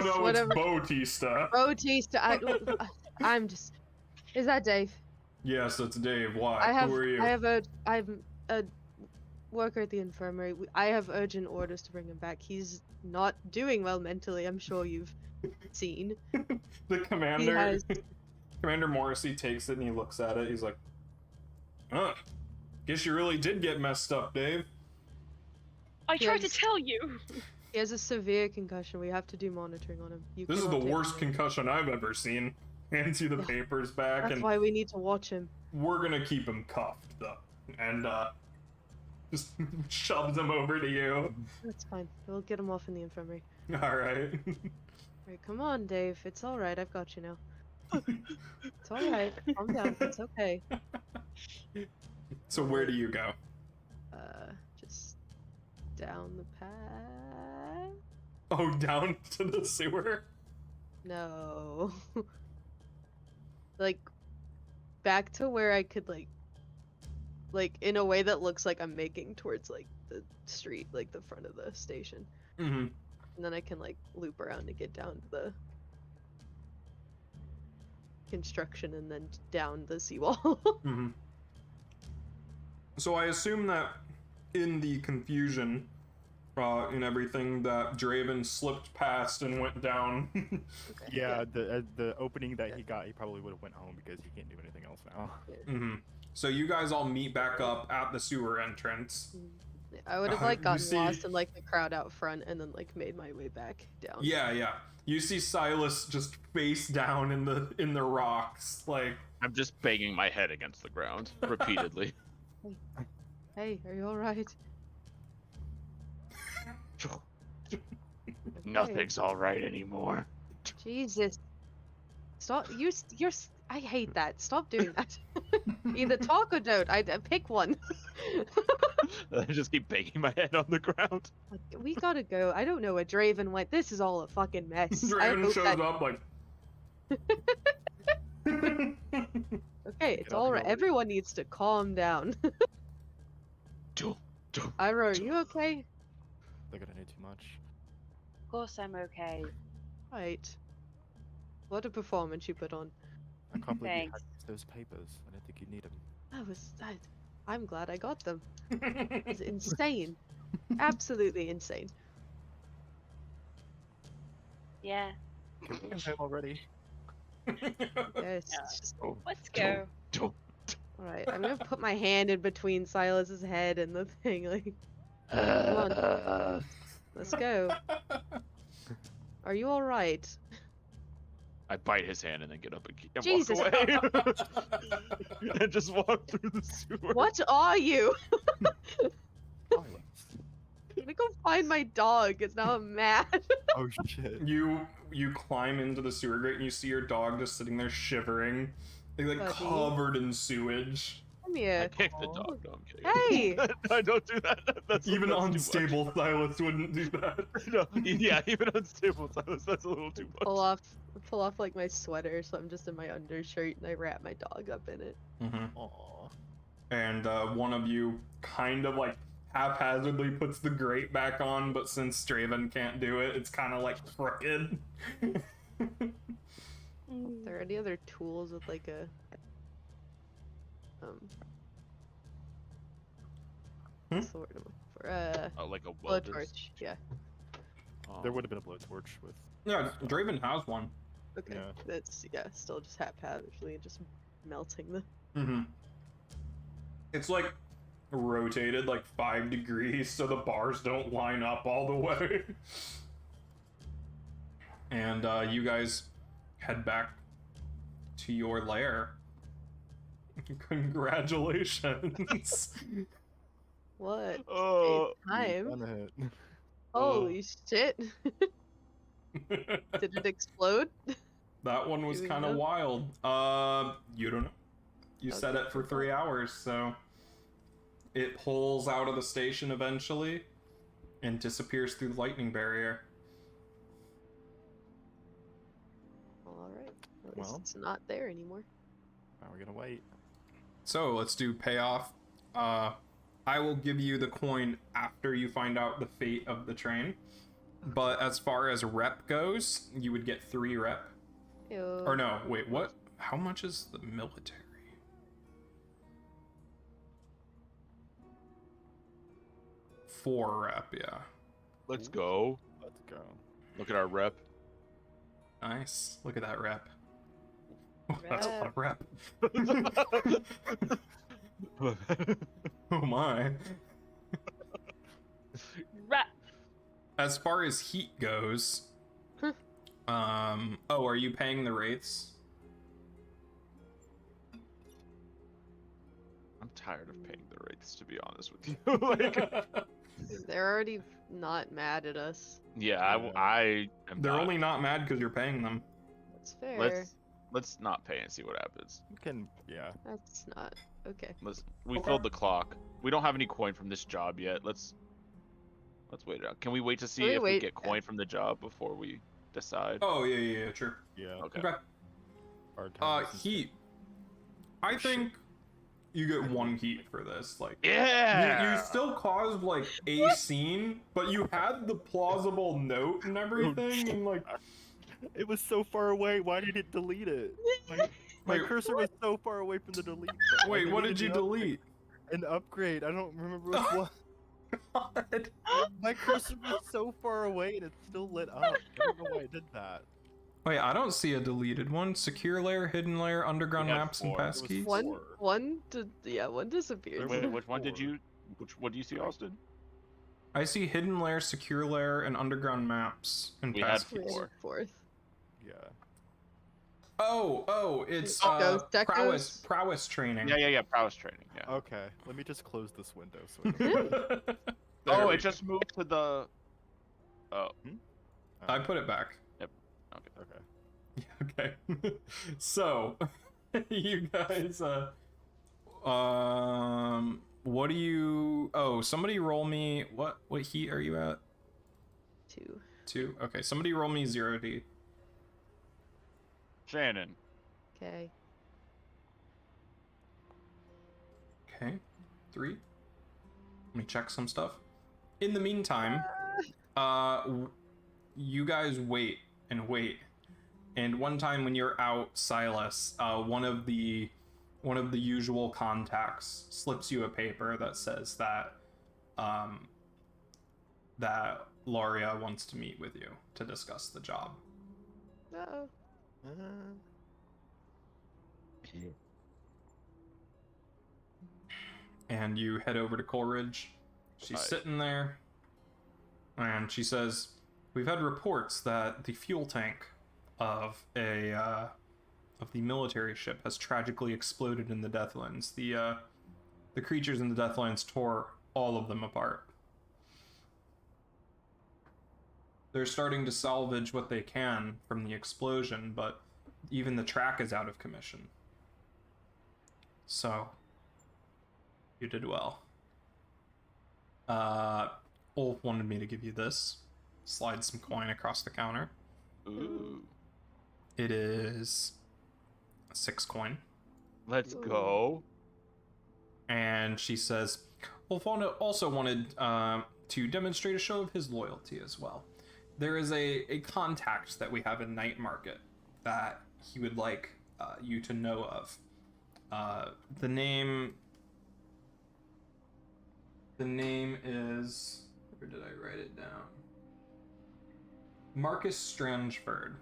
No, whatever. it's Bautista. Bautista. I'm just. Is that Dave? Yes, it's Dave. Why? Who are you? I'm a worker at the infirmary. I have urgent orders to bring him back. He's not doing well mentally. I'm sure you've seen. The commander. has- Commander Morrissey takes it and he looks at it. He's like, "Huh. Guess you really did get messed up, Dave." I tried to Yes. tell you. He has a severe concussion. We have to do monitoring on him. This is the cannot take worst him away. concussion I've ever seen. Hands you the Yeah. papers back, That's and why we need to watch him. we're gonna keep him cuffed, though. And just shoves him over to you. That's fine. We'll get him off in the infirmary. All right. Alright, come on, Dave. It's alright. I've got you now. It's alright. Calm down. It's okay. So where do you go? Just down the path. Oh, down to the sewer? No. Like, back to where I could, like, in a way that looks like I'm making towards, like, the street, like, the front of the station. Mm-hmm. And then I can, like, loop around to get down to the construction and then down the seawall. Mm-hmm. So I assume that in the confusion and everything that Draven slipped past and went down. Okay, Yeah, the opening that he got, he probably would have went home because he can't do anything else now. Mm-hmm. So you guys all meet back up at the sewer entrance. I would have, You like, gotten see- lost in, like, the crowd out front and then, like, made my way back down. Yeah. You see Silas just face down in the rocks, like. I'm just banging my head against the ground repeatedly. Hey, are you alright? Nothing's all right anymore. Jesus. Stop. I hate that. Stop doing that. Either talk or don't. I pick one. I just keep banging my head on the ground. Like, we gotta go. I don't know where Draven went. This is all a fucking mess. I Draven hope shows that- up like. Okay, it's Get off alright. your- Everyone needs to calm down. Ira, are you okay? They're gonna do too much. Of course I'm okay. Right. What a performance you put on. I can't believe you had Thanks. those papers. I didn't think you'd need them. I'm glad I got them. It's insane. Absolutely insane. Yeah. Can we get home already? Yes. Yeah. It's just Let's go. alright. I'm gonna put my hand in between Silas's head and the thing, like, let's go. Are you alright? I bite his hand and then get up and Jesus. walk away. And just walk through the sewer. What are you? Silence. I'm gonna go find my dog, because now I'm mad. Oh shit. You climb into the sewer grate and you see your dog just sitting there shivering, like Buddy. covered in sewage. Come I here. kick the dog. No, I'm kidding. Hey! I don't do that. That's Even that's too much. unstable Silas wouldn't do that. No, yeah, even unstable Silas, that's a little too much. Pull off like my sweater, so I'm just in my undershirt and I wrap my dog up in it. Mm-hmm. Aww. And one of you kind of like haphazardly puts the grate back on, but since Draven can't do it, it's kind of like crooked. Are there any other tools with like a Hmm? what's the word I'm looking for? Like a Blood welder's. torch. Yeah. There would have been a blowtorch with. Yeah, Draven has one. Okay. Yeah. That's still just haphazardly just melting the. Mm-hmm. It's like rotated like 5 degrees so the bars don't line up all the way. And you guys head back to your lair. Congratulations. What? Oh, It's time. Done it. Holy shit. Did it explode? That one was Do we kind of know? wild. You don't know. You set Okay, it for cool. 3 hours, so it pulls out of the station eventually and disappears through the lightning barrier. Alright. At least Well. it's not there anymore. Now we're gonna wait. So let's do payoff. I will give you the coin after you find out the fate of the train. But as far as rep goes, you would get 3 rep. Ew. Or no, wait, what? How much is the military? 4 rep, yeah. let's go. Let's go. Look at our rep. Nice. Look at that rep. That's a lot of rep. Oh my. Rat. As far as heat goes, oh, are you paying the wraiths? I'm tired of paying the rates, to be honest with you. Like, They're already not mad at us. yeah, Yeah. I am They're not. only not mad because you're paying them. That's fair. Let's not pay and see what happens. You can, yeah. That's not okay. We Okay. filled the clock. We don't have any coin from this job yet. Let's wait it out. Can we wait to see Can we if we wait? get coin from the job before we decide? Oh, yeah, sure. Yeah. Okay. Okay. Our time is- Heat. I think you get 1 heat for this. Like, Yeah. you still caused, like, a scene, but you had the plausible note and everything, and, like, It was so far away. Why did it delete it? My Wait. cursor was so far away from the delete button. I wait, what deleted did you the delete? An upgrade. I don't remember which one. My cursor was so far away and it still lit up. I don't know why I did that. Wait, I don't see a deleted one. Secure layer, hidden layer, underground We have maps, and 4. It was passkeys. one- One disappeared. There Wait, was which one did 4. you? What do you see, Austin? I see hidden layer, secure layer, and underground maps and We had passkeys. four. Fourth. Yeah. Oh, it's Deckos, Deckos. prowess training. Yeah. Prowess training. Yeah. Okay. Let me just close this window so it doesn't- Oh, it just moved to the. Oh. I put it back. Okay. Okay. So, you guys, what do you? Oh, somebody roll me. What heat are you at? 2. 2. Okay, somebody roll me 0D. Shannon. Okay. Okay, 3. Let me check some stuff. In the meantime, you guys wait and wait. And one time when you're out, Silas, one of the usual contacts slips you a paper that says that that Lauria wants to meet with you to discuss the job. Uh-oh. And you head over to Coleridge. She's Hi. sitting there, and she says, "We've had reports that the fuel tank of the military ship has tragically exploded in the Deathlands. The creatures in the Deathlands tore all of them apart. They're starting to salvage what they can from the explosion, but even the track is out of commission. So, you did well. Ulf wanted me to give you this. Slide some coin across the counter. Ooh. It is 6 coin. Let's Ooh. go. And she says, Ulf also wanted to demonstrate a show of his loyalty as well. There is a contact that we have in Night Market that he would like you to know of. The name is... Where did I write it down? Marcus Strangeford.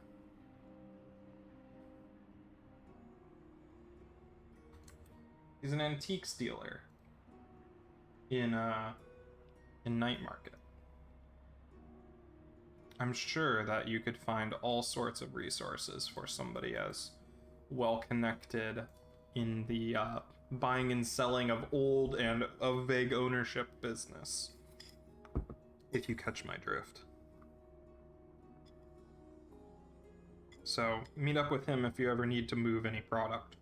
He's an antiques dealer in Night Market. I'm sure that you could find all sorts of resources for somebody as well connected in the buying and selling of old and of vague ownership business. If you catch my drift. So, meet up with him if you ever need to move any product.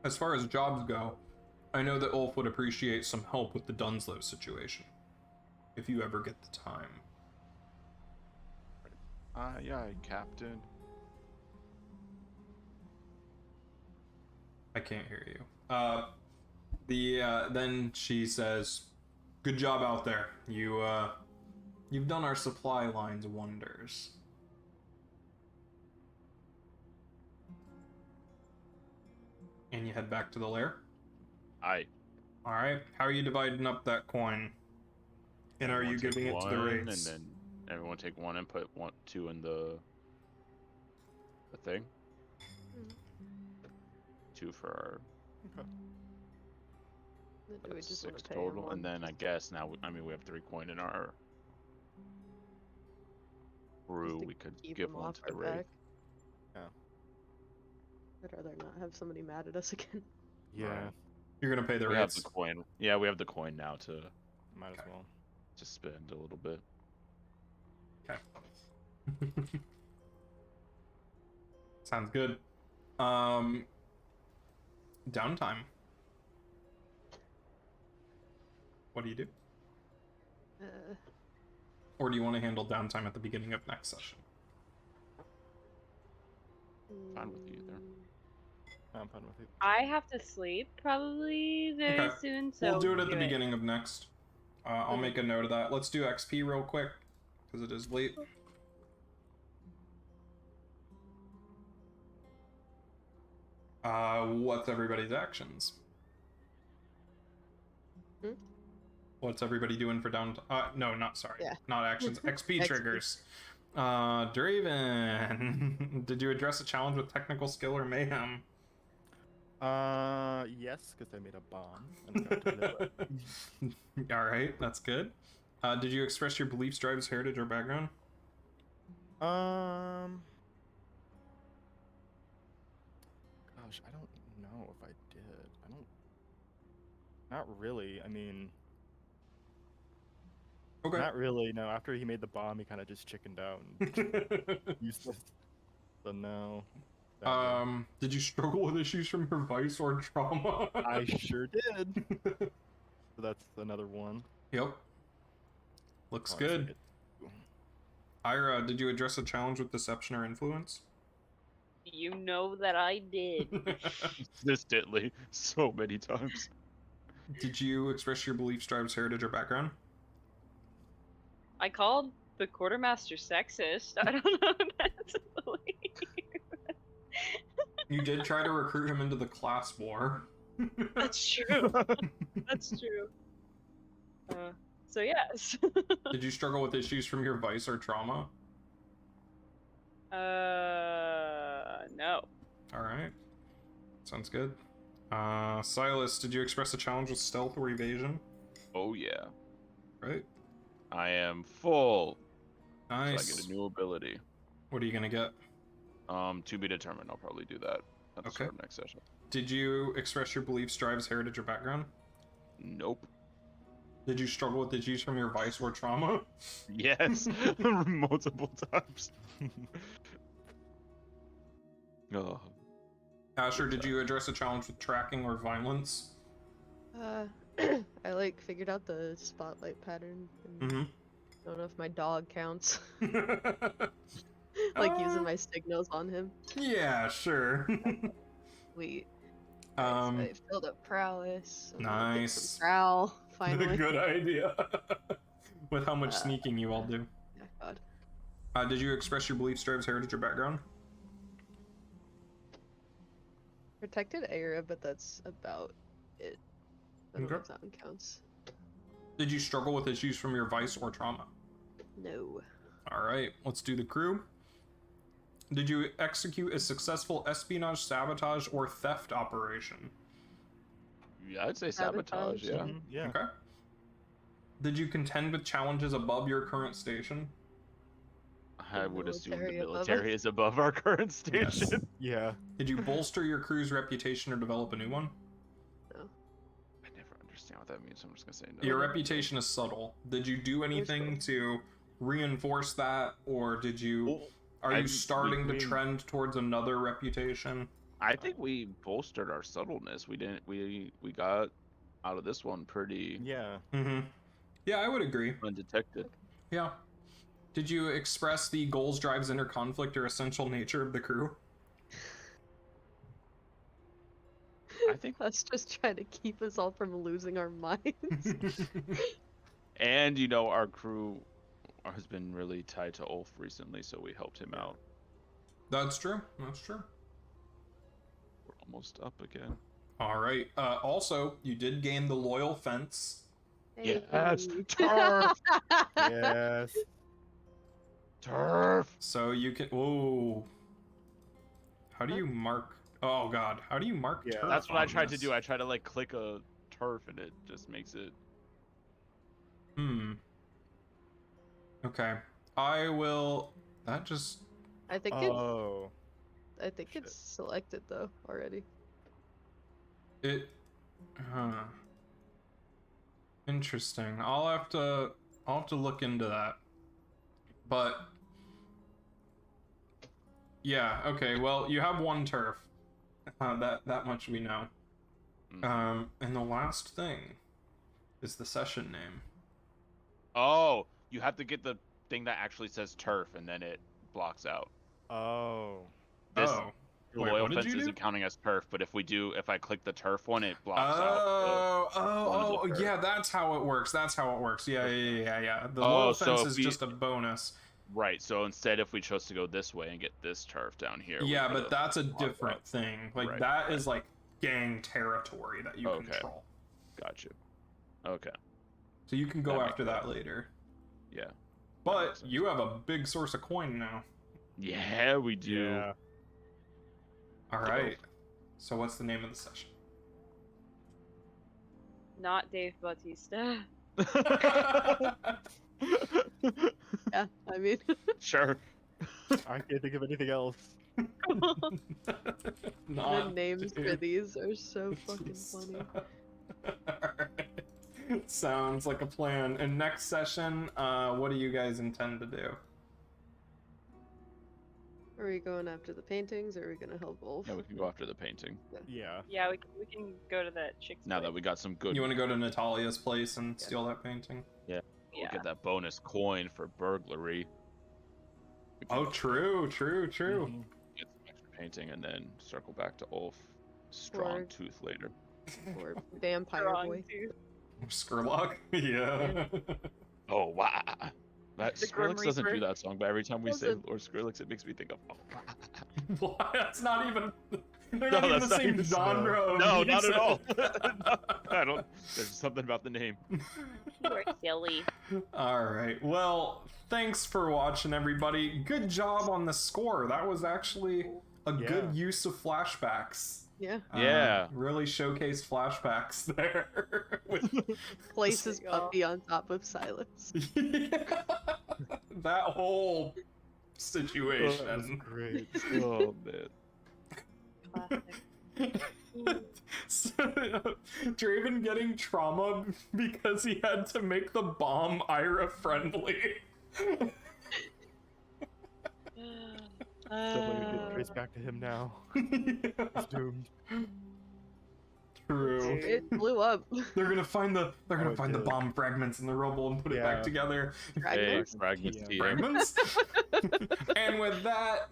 As far as jobs go, I know that Ulf would appreciate some help with the Dunslow situation. If you ever get the time. Aye, aye, Captain. I can't hear you. Then she says, "Good job out there. You've done our supply lines wonders." And you head back to the lair. Aye. All right. How are you dividing up that coin? And are you Everyone take giving it to the one, raids? And then everyone take one and put two in the thing. Mm. 2 for our Okay. Do we just want 6 to pay him total, one? and then I guess now we have 3 coin in our crew. to We could keep give him one off to the our raid. back? Yeah. I'd rather not have somebody mad at us again. Yeah. Right. You're gonna pay the We have rates. the coin. Yeah, we have the coin now to Might as Okay. well. spend a little bit. Okay. Sounds good. Downtime. What do you do? Or do you want to handle downtime at the beginning of next session? Fine with either. I'm fine with it. I have to sleep probably very Okay. soon, so We'll do it at the beginning of next. I'll Okay. make a note of that. Let's do XP real quick, because it is late. What's everybody's actions? Hmm? What's everybody doing for down? No, not sorry. Yeah. Not actions. XP XP. triggers. Draven, did you address a challenge with technical skill or mayhem? Yes, because I made a bomb. And I got to do it. All right, that's good. Did you express your beliefs, drives, heritage, or background? Gosh, I don't know if I did. I don't. Not really. I mean, Okay. not really. No, after he made the bomb, he kind of just chickened out and useless. So no. not really. Did you struggle with issues from your vice or trauma? I sure did. So that's another one. Yep. Looks Oh, I good. forget. Ira, did you address a challenge with deception or influence? you know that I did. Consistently, so many times. Did you express your beliefs, drives, heritage, or background? I called the quartermaster sexist. I don't know if that's a belief. You did try to recruit him into the class war. That's true. That's true. So yes. Did you struggle with issues from your vice or trauma? No. Alright. Sounds good. Silas, did you express a challenge with stealth or evasion? Oh yeah, Right. I am full. Nice. So I get a new ability. What are you gonna get? To be determined. I'll probably do that at the Okay. start of next session. Did you express your beliefs, drives, heritage, or background? Nope. Did you struggle with issues from your vice or trauma? Yes, multiple times. Oh, Asher, did you address a challenge with tracking or violence? I like figured out the spotlight pattern. And Mm-hmm. I don't know if my dog counts. Like using my signals on him. Yeah, sure. Sweet. Um, I filled up prowess. I'm gonna get some nice. Prowl, finally. Good idea. With how much Uh, sneaking you all do. Oh, God. Did you express your beliefs, drives, heritage, or background? Protected area, but that's about it. I don't know Okay. if that one counts. Did you struggle with issues from your vice or trauma? No. Alright, let's do the crew. Did you execute a successful espionage, sabotage, or theft operation? yeah, I'd say sabotage. Sabotage. Yeah. Yeah. Okay. Did you contend with challenges above your current station? I would assume the military above military is above our current Yes. station. Yeah. Did you bolster your crew's reputation or develop a new one? I never understand what that means, so I'm just gonna say no. Your reputation is subtle. Did you do anything to reinforce that, or did you? Are you starting to trend towards another reputation? I think we bolstered our subtleness. We didn't. We got out of this one pretty Yeah. Mm-hmm. Yeah, I would agree. undetected. Yeah. Did you express the goals, drives, inner conflict, or essential nature of the crew? I think, Us just trying to keep us all from losing our minds. and you know, our crew has been really tied to Ulf recently, so we helped him out. That's true. That's true. We're almost up again. All right. Also, you did gain the loyal fence. Yes, Hey. turf, Yes. turf. So you can. Whoa. How do you mark? Oh God. How do you mark? Yeah, turf That's what I on tried to this? do. I tried to like click a turf, and it just makes it. Okay. I will. That just. I think Oh. I think it's selected though already. It. Interesting. I'll have to look into that. But. Yeah. Okay. Well, you have one turf. That much we know. And the last thing is the session name. Oh, you have to get the thing that actually says turf, and then it blocks out. Oh. This Oh. the Wait, loyal what did fence you do? isn't counting as turf, but if I click the turf one, it blocks out. Oh, turf. yeah, that's how it works. That's how it works. Yeah. The Oh, loyal so fence if is we- just a bonus. Right. So instead, if we chose to go this way and get this turf down here, we Yeah, but could've that's a blocked different out. thing. Like Right, that is like gang territory that you Okay. control. Gotcha. Okay. So you can go That makes after that sense. later. Yeah. But makes sense. you have a big source of coin now. Yeah, we do. Yeah. All right. So what's the name of the session? Not Dave Bautista. Yeah, I mean Sure. I can't think of anything else. the Not names for Dave these are so fucking funny. Alright. Sounds like a plan. And next session, what do you guys intend to do? Are we going after the paintings or are we gonna help Wolf? Yeah, we can go after the painting. Yeah. Yeah, we can go to that chick's Now that place. we got some good. You want to go to Natalia's place and steal that painting? Yeah. We'll get that bonus coin for burglary. We can Oh, true. Mhm. Get some extra painting and then circle back to Ulf. Strong Or- tooth later. Or Vampire Wrong, Boy? too. Skurlock? Yeah. Oh wow. That The Grim Skrillex doesn't do Reaper. that song, but every time we say Doesn't. Lord Skrillex, it makes me think of. Oh, wow. What? That's not even. They're No, not even that's the not same even- genre. Of No, not music. at all. I don't. There's something about the name. You are silly. All right. Well, thanks for watching, everybody. Good job on the score. That was actually a good Yeah. use of flashbacks. Yeah. Yeah. Really showcased flashbacks there. With- Places There you go. Puppy on top of Silas. that whole That was situation. great. Oh man. Classic. So, Draven getting trauma because he had to make the bomb Ira friendly. Definitely gonna get traced back to him now. Yeah, He's doomed. true. It blew up. They're gonna find the Oh, it the did. bomb fragments in the rubble and put it back Yeah. together. Hey, Fragments. fragments. Yeah. Fragments. And with that,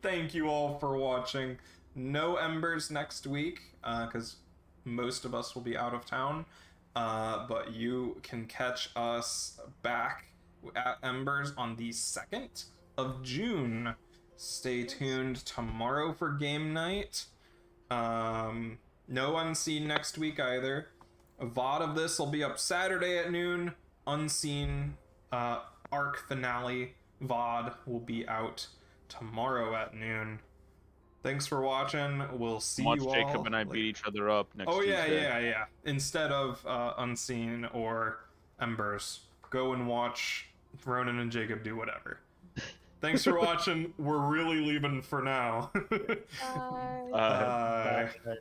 thank you all for watching. No Embers next week, because most of us will be out of town. But you can catch us back at Embers on the 2nd of June. Stay tuned tomorrow for game night. No Unseen next week either. A VOD of this will be up Saturday at noon. Unseen arc finale VOD will be out tomorrow at noon. Thanks for watching. We'll see Watch you all. Jacob and I later. beat each other up next Oh yeah, Tuesday. yeah. Instead of Unseen or Embers, go and watch Ronan and Jacob do whatever. Thanks for watching. We're really leaving for now. Bye. Bye. Bye.